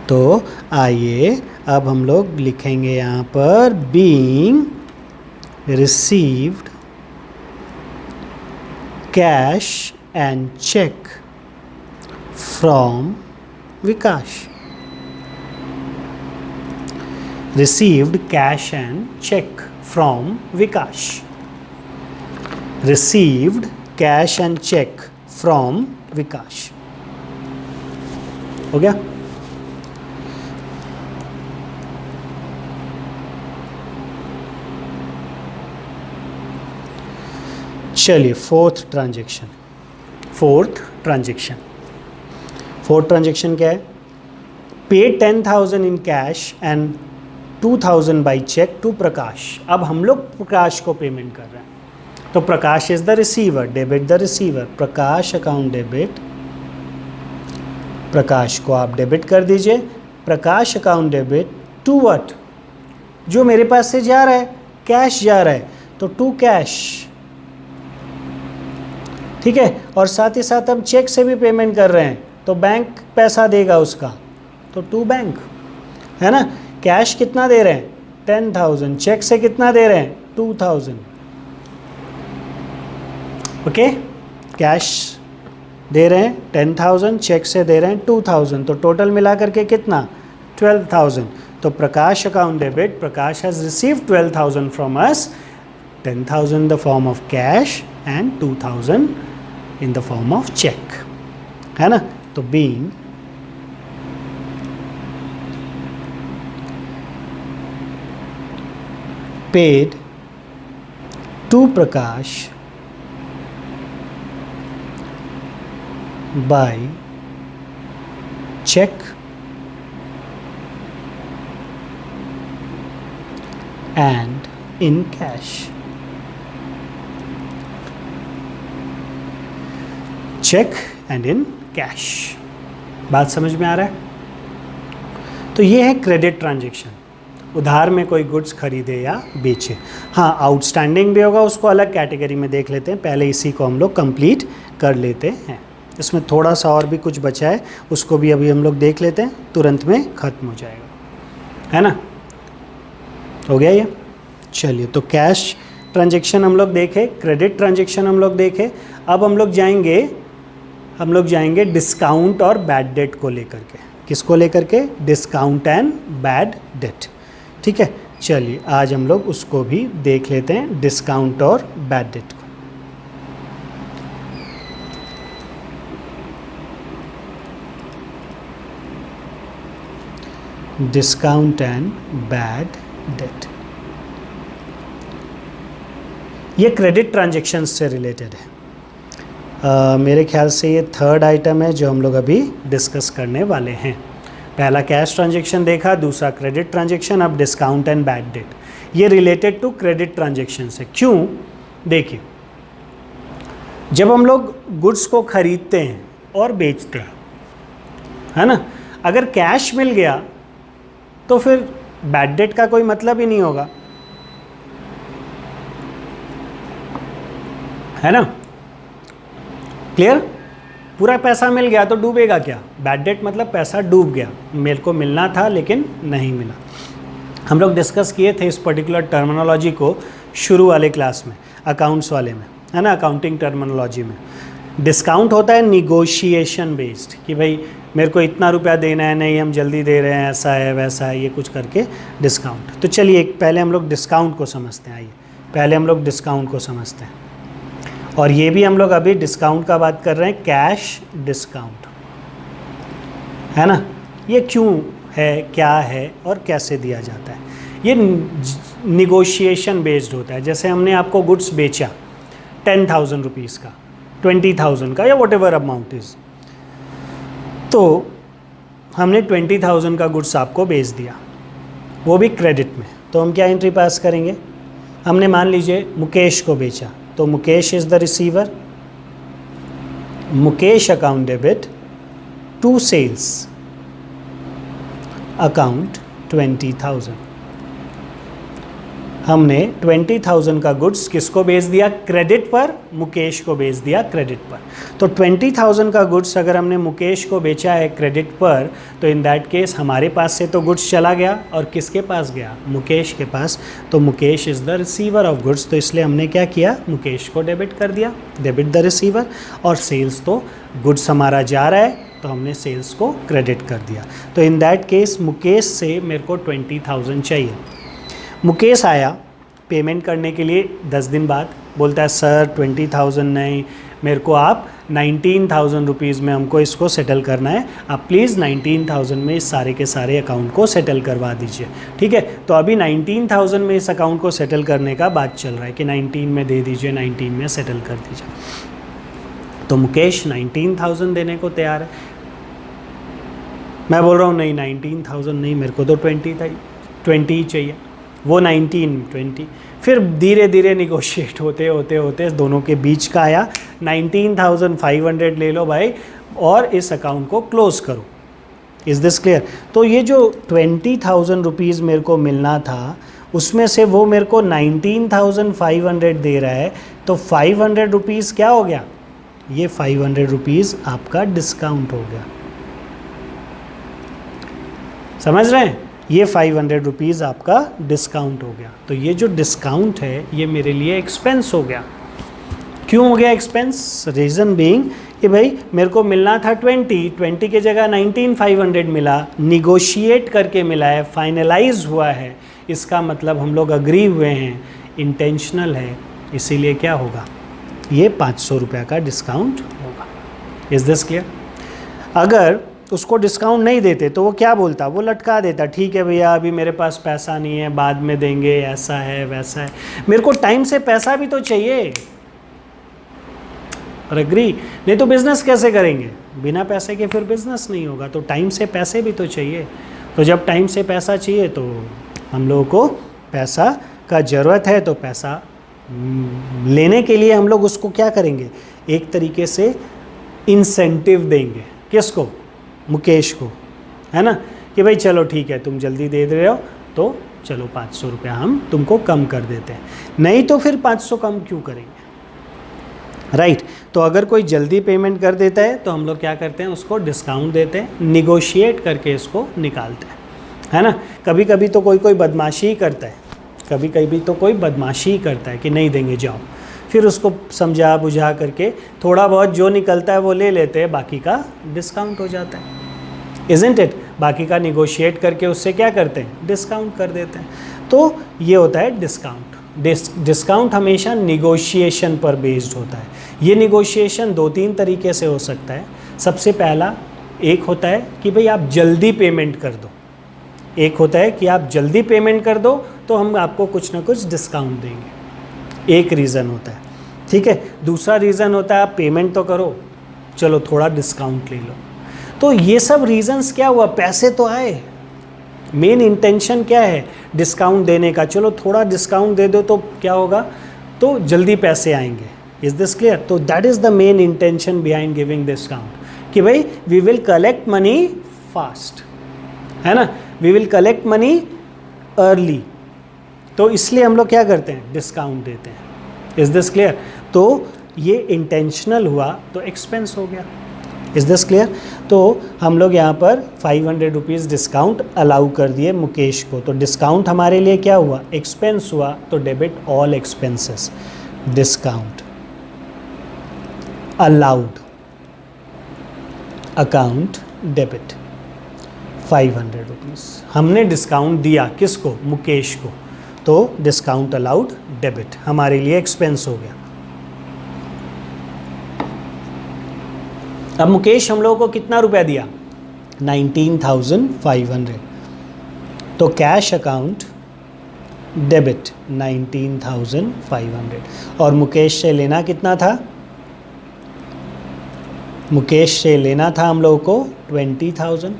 तो आइए अब हम लोग लिखेंगे यहाँ पर being received cash and check from Vikash. Received cash and check from Vikash. Received cash and check from Vikash. हो गया? चलिए फोर्थ ट्रांजेक्शन। फोर्थ ट्रांजेक्शन क्या है? Pay 10,000 in cash and 2,000 by cheque to Prakash. अब हम लोग प्रकाश को पेमेंट कर रहे हैं, तो Prakash is the receiver, debit the receiver, Prakash account debit, Prakash को आप डेबिट कर दीजिए, Prakash account debit to what? जो मेरे पास से जा रहा है, कैश जा रहा है, तो टू कैश, ठीक है। और साथ ही साथ हम चेक से भी पेमेंट कर रहे हैं, तो बैंक पैसा देगा उसका, तो टू बैंक, है ना। कैश कितना दे रहे हैं? 10,000, चेक से कितना दे रहे हैं? 2,000। ओके, कैश दे रहे हैं 10,000, चेक से दे रहे हैं 2,000, तो टोटल मिला करके कितना? 12,000। तो Prakash account debit, Prakash has received 12,000 from us, 10,000 in the form of cash and 2,000 in the form of check, है ना। तो being paid to Prakash by check and in cash। Cheque and in cash. बात समझ में आ रहा है? तो ये है क्रेडिट ट्रांजैक्शन, उधार में कोई गुड्स खरीदे या बेचे। हाँ, आउटस्टैंडिंग भी होगा, उसको अलग कैटेगरी में देख लेते हैं, पहले इसी को हम लोग कंप्लीट कर लेते हैं। इसमें थोड़ा सा और भी कुछ बचा है, उसको भी अभी हम लोग देख लेते हैं, तुरंत में ख़त्म हो जाएगा, है ना। हो गया ये? चलिए, तो कैश ट्रांजैक्शन हम लोग देखे, क्रेडिट ट्रांजैक्शन हम लोग देखे। अब हम लोग जाएंगे डिस्काउंट और बैड डेट को लेकर के। किसको लेकर के? डिस्काउंट एंड बैड डेट, ठीक है। चलिए आज हम लोग उसको भी देख लेते हैं, डिस्काउंट और बैड डेट को। डिस्काउंट एंड बैड डेट, ये क्रेडिट ट्रांजैक्शन से रिलेटेड है। मेरे ख्याल से ये थर्ड आइटम है जो हम लोग अभी डिस्कस करने वाले हैं। पहला कैश ट्रांजैक्शन देखा, दूसरा क्रेडिट ट्रांजैक्शन, अब डिस्काउंट एंड बैड डेट। ये रिलेटेड टू क्रेडिट ट्रांजैक्शन से। क्यों? देखिए, जब हम लोग गुड्स को खरीदते हैं और बेचते हैं, है ना, अगर कैश मिल गया तो फिर बैड डेट का कोई मतलब ही नहीं होगा, है ना। क्लियर? पूरा पैसा मिल गया तो डूबेगा क्या? बैड डेट मतलब पैसा डूब गया, मेरे को मिलना था लेकिन नहीं मिला, हम लोग डिस्कस किए थे इस पर्टिकुलर टर्मिनोलॉजी को शुरू वाले क्लास में, अकाउंट्स वाले में, है ना, अकाउंटिंग टर्मिनोलॉजी में। डिस्काउंट होता है निगोशिएशन बेस्ड, कि भाई मेरे को इतना रुपया देना है, नहीं हम जल्दी दे रहे हैं, ऐसा है वैसा है, ये कुछ करके डिस्काउंट। तो चलिए पहले हम लोग डिस्काउंट को समझते हैं। आइए पहले हम लोग डिस्काउंट को समझते हैं, और ये भी हम लोग अभी डिस्काउंट का बात कर रहे हैं, कैश डिस्काउंट, है ना। ये क्यों है, क्या है और कैसे दिया जाता है। ये निगोशिएशन बेस्ड होता है। जैसे हमने आपको गुड्स बेचा 10,000 रुपीज़ का, 20,000 का, या वॉट एवर अमाउंट इज़, तो हमने 20,000 का गुड्स आपको बेच दिया, वो भी क्रेडिट में। तो हम क्या एंट्री पास करेंगे, हमने मान लीजिए मुकेश को बेचा, तो Mukesh is the receiver, Mukesh account debit to sales account 20,000। हमने 20,000 का गुड्स किसको बेच दिया, क्रेडिट पर, मुकेश को बेच दिया क्रेडिट पर। तो 20,000 का गुड्स अगर हमने मुकेश को बेचा है क्रेडिट पर, तो इन दैट केस हमारे पास से तो गुड्स चला गया और किसके पास गया, मुकेश के पास। तो Mukesh is the receiver of goods, तो इसलिए हमने क्या किया, मुकेश को डेबिट कर दिया, डेबिट द रिसीवर। और सेल्स तो गुड्स हमारा जा रहा है, तो हमने सेल्स को क्रेडिट कर दिया। तो इन दैट केस मुकेश से मेरे को 20,000 चाहिए। मुकेश आया पेमेंट करने के लिए 10 दिन बाद, बोलता है सर 20,000 नहीं, मेरे को आप 19,000 रुपीज़ में हमको इसको सेटल करना है, आप प्लीज़ 19,000 में इस सारे के सारे अकाउंट को सेटल करवा दीजिए। ठीक है, तो अभी 19,000 में इस अकाउंट को सेटल करने का बात चल रहा है कि 19 में दे दीजिए, 19 में सेटल कर दीजिए। तो मुकेश 19,000 देने को तैयार है। मैं बोल रहा हूँ नहीं 19,000 नहीं, मेरे को तो 20 ही चाहिए। वो 19, 20, फिर धीरे धीरे निगोशिएट होते होते होते दोनों के बीच का आया 19,500 ले लो भाई, और इस अकाउंट को क्लोज करो। Is this clear. तो ये जो 20,000 रुपीज़ मेरे को मिलना था, उसमें से वो मेरे को 19,500 दे रहा है, तो 500 रुपीज़ क्या हो गया, ये 500 रुपीज़ आपका डिस्काउंट हो गया। समझ रहे हैं, ये 500 रुपीज़ आपका डिस्काउंट हो गया। तो ये जो डिस्काउंट है ये मेरे लिए एक्सपेंस हो गया। क्यों हो गया एक्सपेंस, रीज़न बीइंग कि भाई मेरे को मिलना था 20 की जगह 19,500 मिला, निगोशिएट करके मिला है, फाइनलाइज हुआ है, इसका मतलब हम लोग अग्री हुए हैं, इंटेंशनल है, इसीलिए क्या होगा, ये 500 रुपये का डिस्काउंट होगा। Is this clear. अगर उसको डिस्काउंट नहीं देते तो वो क्या बोलता, वो लटका देता, ठीक है भैया अभी मेरे पास पैसा नहीं है, बाद में देंगे, ऐसा है वैसा है। मेरे को टाइम से पैसा भी तो चाहिए, और एग्री, नहीं तो बिज़नेस कैसे करेंगे, बिना पैसे के फिर बिज़नेस नहीं होगा। तो टाइम से पैसे भी तो चाहिए। तो जब टाइम से पैसा चाहिए तो हम लोगों को पैसा का ज़रूरत है, तो पैसा लेने के लिए हम लोग उसको क्या करेंगे, एक तरीके से इंसेंटिव देंगे। किसको, मुकेश को, है ना, कि भाई चलो ठीक है तुम जल्दी दे रहे हो तो चलो 500 रुपया हम तुमको कम कर देते हैं, नहीं तो फिर 500 कम क्यों करेंगे, राइट। तो अगर कोई जल्दी पेमेंट कर देता है तो हम लोग क्या करते हैं, उसको डिस्काउंट देते हैं, निगोशिएट करके इसको निकालते हैं, है ना। कभी कभी तो कोई बदमाशी ही करता है, कभी कभी तो कोई बदमाशी ही करता है कि नहीं देंगे जाओ, फिर उसको समझा बुझा करके थोड़ा बहुत जो निकलता है वो ले लेते हैं, बाकी का डिस्काउंट हो जाता है, इज़न्ट इट। बाकी का निगोशिएट करके उससे क्या करते हैं, डिस्काउंट कर देते हैं। तो ये होता है डिस्काउंट। डिस्काउंट हमेशा निगोशिएशन पर बेस्ड होता है। ये निगोशिएशन 2-3 तरीके से हो सकता है। सबसे पहला एक होता है कि भाई आप जल्दी पेमेंट कर दो, एक होता है कि आप जल्दी पेमेंट कर दो तो हम आपको कुछ ना कुछ डिस्काउंट देंगे, एक रीज़न होता है, ठीक है। दूसरा रीज़न होता है आप पेमेंट तो करो, चलो थोड़ा डिस्काउंट ले लो। तो ये सब रीज़न्स क्या हुआ, पैसे तो आए, मेन इंटेंशन क्या है, डिस्काउंट देने का, चलो थोड़ा डिस्काउंट दे दो तो क्या होगा, तो जल्दी पैसे आएंगे। Is this clear. तो that is the main intention behind giving discount, कि भाई we will collect money fast, है ना, we will collect money early, तो इसलिए हम लोग क्या करते हैं, डिस्काउंट देते हैं। Is this clear. तो ये इंटेंशनल हुआ तो एक्सपेंस हो गया, इज़ दिस क्लियर? तो हम लोग यहाँ पर 500 रुपीज़ डिस्काउंट अलाउ कर दिए मुकेश को, तो डिस्काउंट हमारे लिए क्या हुआ? एक्सपेंस हुआ, तो debit all expenses, discount allowed, account debit 500 rupees. हमने डिस्काउंट दिया किसको? मुकेश को, तो डिस्काउंट अलाउड डेबिट हमारे लिए एक्सपेंस हो गया। अब मुकेश हम लोगों को कितना रुपया दिया? 19,500, तो कैश अकाउंट डेबिट 19,500। और मुकेश से लेना कितना था? मुकेश से लेना था हम लोगों को 20,000।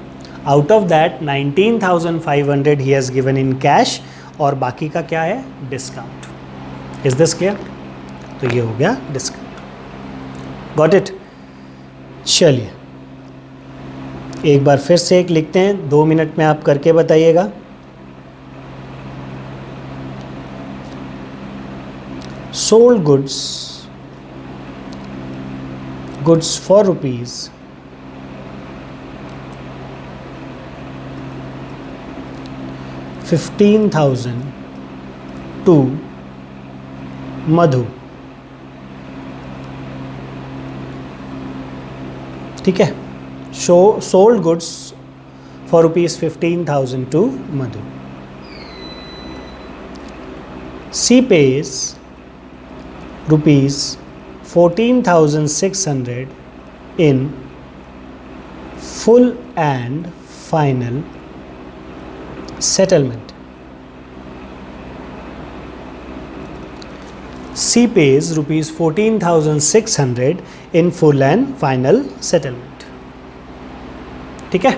Out of that 19,500 he has given in cash, और बाकी का क्या है? डिस्काउंट। Is this clear? तो ये हो गया डिस्काउंट। Got it? चलिए एक बार फिर से एक लिखते हैं, 2 मिनट में आप करके बताइएगा। Sold goods for rupees 15,000 to Madhu. ठीक है, sold goods for rupees 15,000 to Madhu. C pays rupees 14,600 in full and final settlement. C pays rupees 14,600 in full and final settlement. ठीक है,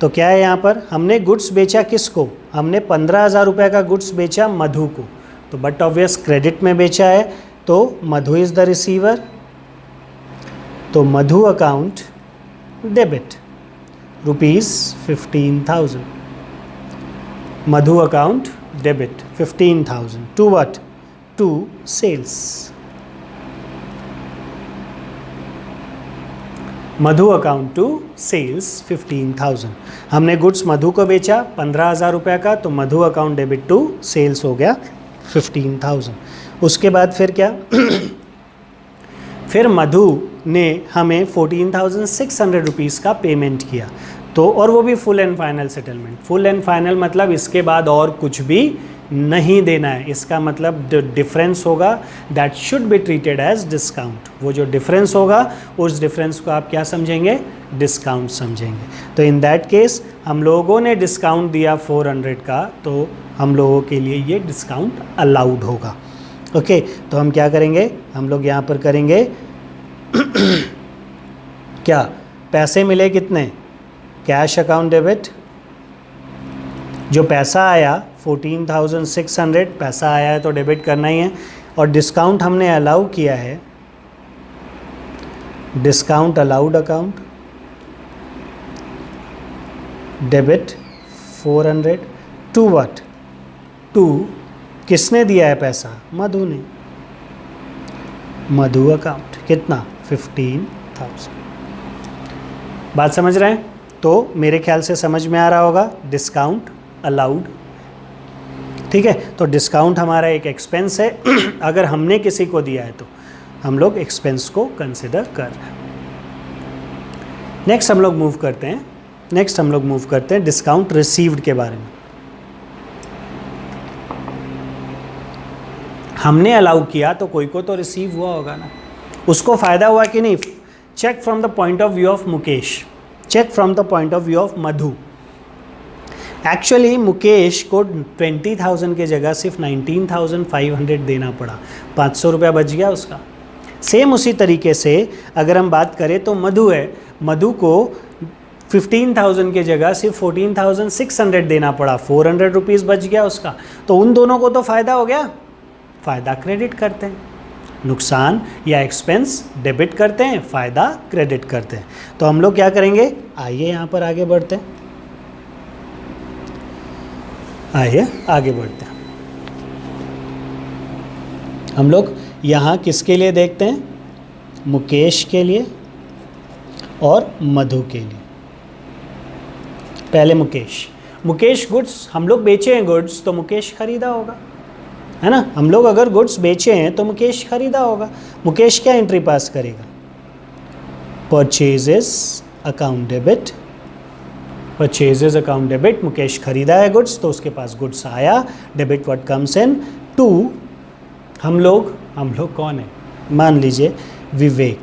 तो क्या है यहाँ पर? हमने गुड्स बेचा किसको? हमने 15,000 रुपये का गुड्स बेचा मधु को, तो बट ऑब्वियस क्रेडिट में बेचा है, तो मधु इज़ द रिसीवर, तो Madhu account debit rupees 15,000। Madhu account debit 15,000 to what? To sales. Madhu account to sales 15,000। हमने गुड्स मधु को बेचा 15,000 रुपये का, तो Madhu account debit to sales हो गया 15,000। उसके बाद फिर क्या? फिर मधु ने हमें 14,600 रुपीज़ का पेमेंट किया, तो और वो भी full and final settlement. Full and final मतलब इसके बाद और कुछ भी नहीं देना है। इसका मतलब जो डिफरेंस होगा that should be treated as discount. वो जो डिफरेंस होगा उस डिफरेंस को आप क्या समझेंगे? डिस्काउंट समझेंगे। तो इन दैट केस हम लोगों ने डिस्काउंट दिया 400 का, तो हम लोगों के लिए ये डिस्काउंट अलाउड होगा। ओके, तो हम क्या करेंगे? हम लोग यहाँ पर करेंगे क्या? पैसे मिले कितने? कैश अकाउंट डेबिट, जो पैसा आया 14,600 पैसा आया है तो डेबिट करना ही है, और डिस्काउंट हमने अलाउ किया है, discount allowed account debit 400 to what? To किसने दिया है पैसा? मधु ने। मधु अकाउंट कितना? 15,000। बात समझ रहे हैं? तो मेरे ख्याल से समझ में आ रहा होगा डिस्काउंट अलाउड। ठीक है, तो डिस्काउंट हमारा एक एक्सपेंस है अगर हमने किसी को दिया है तो हम लोग एक्सपेंस को कंसिडर कर रहे हैं। नेक्स्ट हम लोग मूव करते हैं डिस्काउंट रिसीव्ड के बारे में। हमने अलाउ किया तो कोई को तो रिसीव हुआ होगा ना, उसको फ़ायदा हुआ कि नहीं? Check from the point of view of Mukesh, check from the point of view of Madhu. Actually Mukesh को 20,000 के जगह सिर्फ 19,500 देना पड़ा, 500 रुपया बच गया उसका। सेम उसी तरीके से अगर हम बात करें तो मधु है, मधु को 15,000 के जगह सिर्फ 14,600 देना पड़ा, 400 रुपीज़ बच गया उसका। तो उन दोनों को तो फ़ायदा हो गया, फ़ायदा क्रेडिट करते हैं, नुकसान या एक्सपेंस डेबिट करते हैं, फ़ायदा क्रेडिट करते हैं। तो हम लोग क्या करेंगे? आइए यहाँ पर आगे बढ़ते हैं, आइए आगे बढ़ते हैं। हम लोग यहाँ किसके लिए देखते हैं? मुकेश के लिए, और मधु के लिए। पहले मुकेश गुड्स, हम लोग बेचे हैं गुड्स तो मुकेश खरीदा होगा, है ना। हम लोग अगर गुड्स बेचे हैं तो मुकेश खरीदा होगा। मुकेश क्या एंट्री पास करेगा? Purchases account debit, purchases account debit. Mukesh खरीदा है गुड्स तो उसके पास गुड्स आया, debit what comes in to हम लोग कौन है? मान लीजिए विवेक,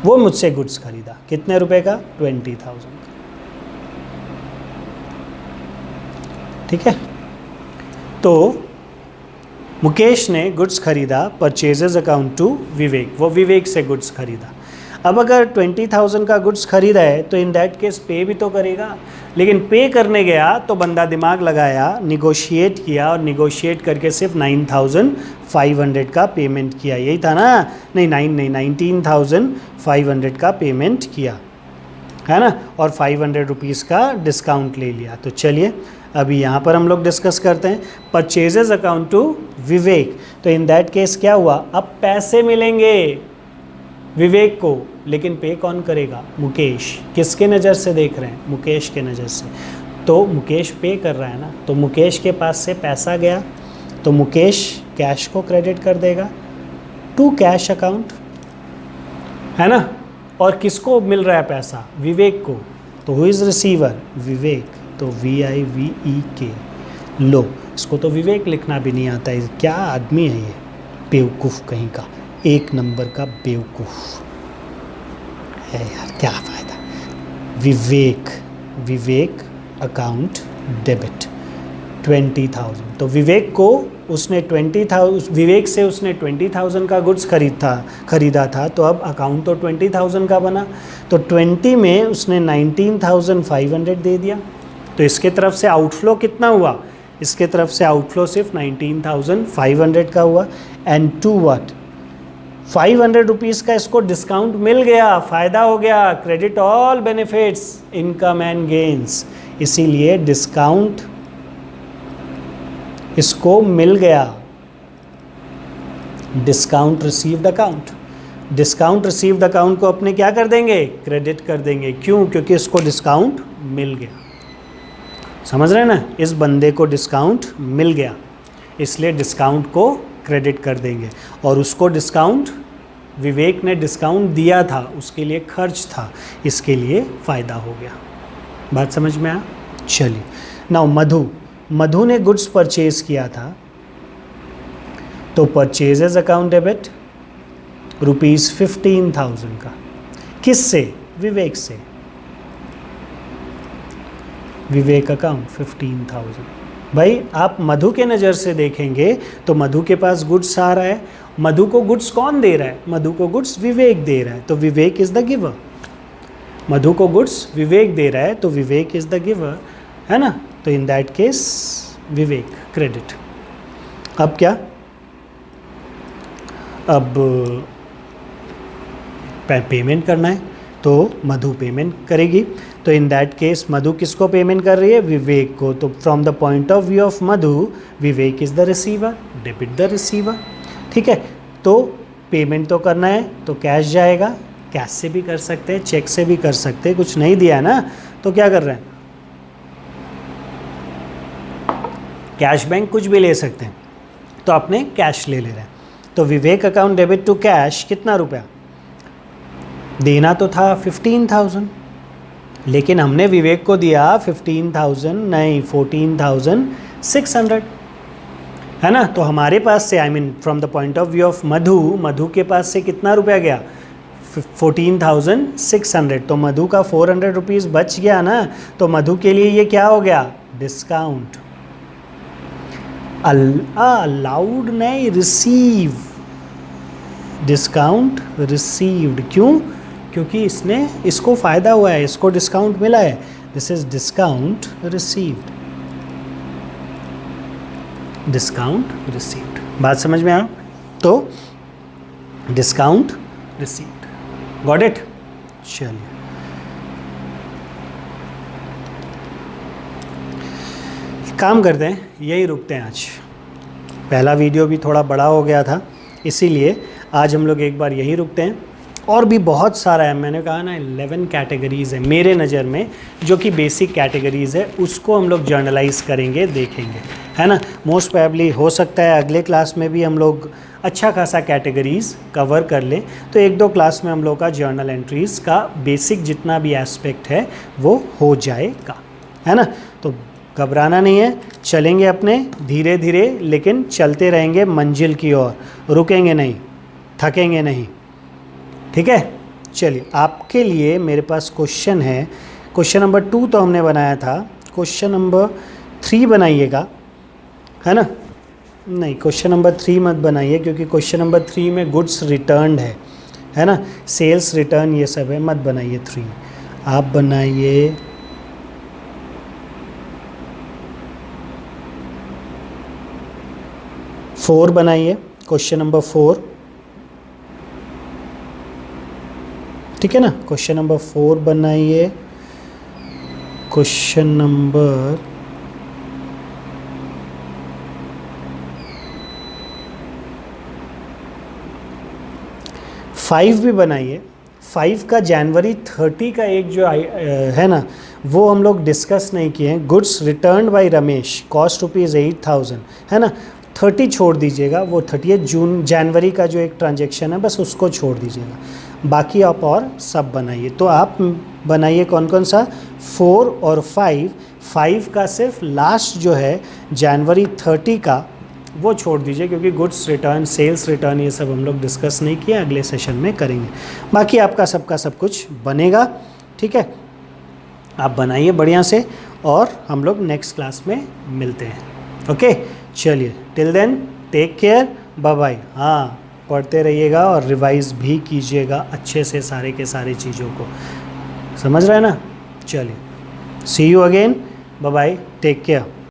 वो मुझसे गुड्स खरीदा, कितने रुपए का? 20,000। ठीक है, तो मुकेश ने गुड्स खरीदा, परचेजेस अकाउंट टू विवेक, वो विवेक से गुड्स खरीदा। अब अगर 20,000 का गुड्स खरीदा है तो इन दैट केस पे भी तो करेगा, लेकिन पे करने गया तो बंदा दिमाग लगाया, निगोशिएट किया और निगोशिएट करके सिर्फ 9,500 का पेमेंट किया। यही था ना? नहीं 19,500 का पेमेंट किया, है ना, और 500 रुपीज़ का डिस्काउंट ले लिया। तो चलिए अभी यहाँ पर हम लोग डिस्कस करते हैं परचेजेस अकाउंट टू विवेक। तो इन दैट केस क्या हुआ? अब पैसे मिलेंगे विवेक को, लेकिन पे कौन करेगा? मुकेश। किसके नज़र से देख रहे हैं? मुकेश के नज़र से। तो मुकेश पे कर रहा है ना, तो मुकेश के पास से पैसा गया तो मुकेश कैश को क्रेडिट कर देगा टू कैश अकाउंट, है ना। और किसको मिल रहा है पैसा? विवेक को। तो हु इज़ रिसीवर? विवेक। तो VIVEK। लो, इसको तो विवेक लिखना भी नहीं आता है। क्या आदमी है ये, बेवकूफ़ कहीं का, एक नंबर का बेवकूफ़ है यार, क्या फ़ायदा। विवेक अकाउंट डेबिट 20,000। तो विवेक को उसने 20,000, विवेक से उसने 20,000 का गुड्स खरीदा था, तो अब अकाउंट तो 20,000 का बना। तो 20 में उसने 19,500 दे दिया। तो इसके तरफ से आउटफ्लो कितना हुआ? इसके तरफ से आउटफ्लो सिर्फ 19,500 का हुआ। And to what? 500 रुपीज़ का इसको डिस्काउंट मिल गया, फ़ायदा हो गया। Credit all benefits income and gains, इसीलिए डिस्काउंट इसको मिल गया। Discount received account, discount received account को अपने क्या कर देंगे? क्रेडिट कर देंगे। क्यों? क्योंकि इसको डिस्काउंट मिल गया। समझ रहे हैं ना? इस बंदे को डिस्काउंट मिल गया, इसलिए डिस्काउंट को क्रेडिट कर देंगे। और उसको डिस्काउंट, विवेक ने डिस्काउंट दिया था, उसके लिए खर्च था, इसके लिए फ़ायदा हो गया। बात समझ में आया? चलिए नाउ मधु ने गुड्स परचेज किया था, तो परचेजेस अकाउंट डेबिट ₹15,000 का। किससे? विवेक से। विवेक अकाउंट 15,000। भाई आप मधु के नज़र से देखेंगे तो मधु के पास गुड्स आ रहा है। मधु को गुड्स कौन दे रहा है? मधु को गुड्स विवेक दे रहा है, तो विवेक इज़ द गिवर। मधु को गुड्स विवेक दे रहा है तो विवेक इज़ द गिवर, है ना। तो in that case Vivek credit. अब क्या? अब पेमेंट करना है तो मधु पेमेंट करेगी। तो इन दैट केस मधु किसको पेमेंट कर रही है? विवेक को। तो from the point of view of Madhu, Vivek is the receiver, debit the receiver. ठीक है, तो पेमेंट तो करना है तो कैश जाएगा। कैश से भी कर सकते हैं, चेक से भी कर सकते हैं, कुछ नहीं दिया ना तो क्या कर रहे हैं? कैश बैंक कुछ भी ले सकते हैं, तो अपने कैश ले रहे हैं। तो विवेक अकाउंट डेबिट टू कैश कितना रुपया देना? तो था 15,000, लेकिन हमने विवेक को दिया 15,000 नहीं 14,600, है ना। तो हमारे पास से, I mean from the point of view of Madhu के पास से कितना रुपया गया? 14,600। तो मधु का 400 रुपीज़ बच गया ना। तो मधु के लिए ये क्या हो गया? डिस्काउंट। अलाउड नहीं, रिसीव, डिस्काउंट रिसीव्ड। क्यों? क्योंकि इसको फ़ायदा हुआ है, इसको डिस्काउंट मिला है। This is discount received, discount received. बात समझ में आया? तो डिस्काउंट रिसीव्ड, गॉट इट? चलिए काम करते हैं, यही रुकते हैं आज। पहला वीडियो भी थोड़ा बड़ा हो गया था, इसीलिए आज हम लोग एक बार यही रुकते हैं। और भी बहुत सारा है, मैंने कहा ना 11 कैटेगरीज़ है मेरे नज़र में, जो कि बेसिक कैटेगरीज़ है, उसको हम लोग जर्नलाइज करेंगे, देखेंगे, है ना। मोस्ट प्रोबेबली हो सकता है अगले क्लास में भी हम लोग अच्छा खासा कैटेगरीज़ कवर कर लें, तो 1-2 क्लास में हम लोग का जर्नल एंट्रीज़ का बेसिक जितना भी एस्पेक्ट है वो हो जाएगा, है ना। तो घबराना नहीं है, चलेंगे अपने धीरे धीरे, लेकिन चलते रहेंगे मंजिल की ओर, रुकेंगे नहीं, थकेंगे नहीं, ठीक है। चलिए, आपके लिए मेरे पास क्वेश्चन है। क्वेश्चन नंबर 2 तो हमने बनाया था, क्वेश्चन नंबर 3 बनाइएगा, है ना। नहीं, क्वेश्चन नंबर 3 मत बनाइए, क्योंकि क्वेश्चन नंबर 3 में गुड्स रिटर्न है ना, सेल्स रिटर्न ये सब है, मत बनाइए 3। आप बनाइए 4 बनाइए, क्वेश्चन नंबर 4, ठीक है ना। क्वेश्चन नंबर 4 बनाइए। क्वेश्चन नंबर 5 भी बनाइए। 5 का जनवरी 30 का एक जो है ना, वो हम लोग डिस्कस नहीं किए हैं। Goods return by Ramesh, cost ₹8,000, है ना। 30 छोड़ दीजिएगा, वो 30 जनवरी का जो एक ट्रांजेक्शन है, बस उसको छोड़ दीजिएगा, बाकी आप और सब बनाइए। तो आप बनाइए कौन कौन सा, 4 और 5। 5 का सिर्फ लास्ट जो है जनवरी 30 का, वो छोड़ दीजिए, क्योंकि गुड्स रिटर्न, सेल्स रिटर्न ये सब हम लोग डिस्कस नहीं किए, अगले सेशन में करेंगे। बाकी आपका सबका सब कुछ बनेगा, ठीक है। आप बनाइए बढ़िया से, और हम लोग नेक्स्ट क्लास में मिलते हैं। ओके, चलिए, till then take care, bye bye. हाँ, पढ़ते रहिएगा और रिवाइज भी कीजिएगा अच्छे से सारे के सारे चीज़ों को, समझ रहे हैं ना। चलिए, see you again, bye bye, take care.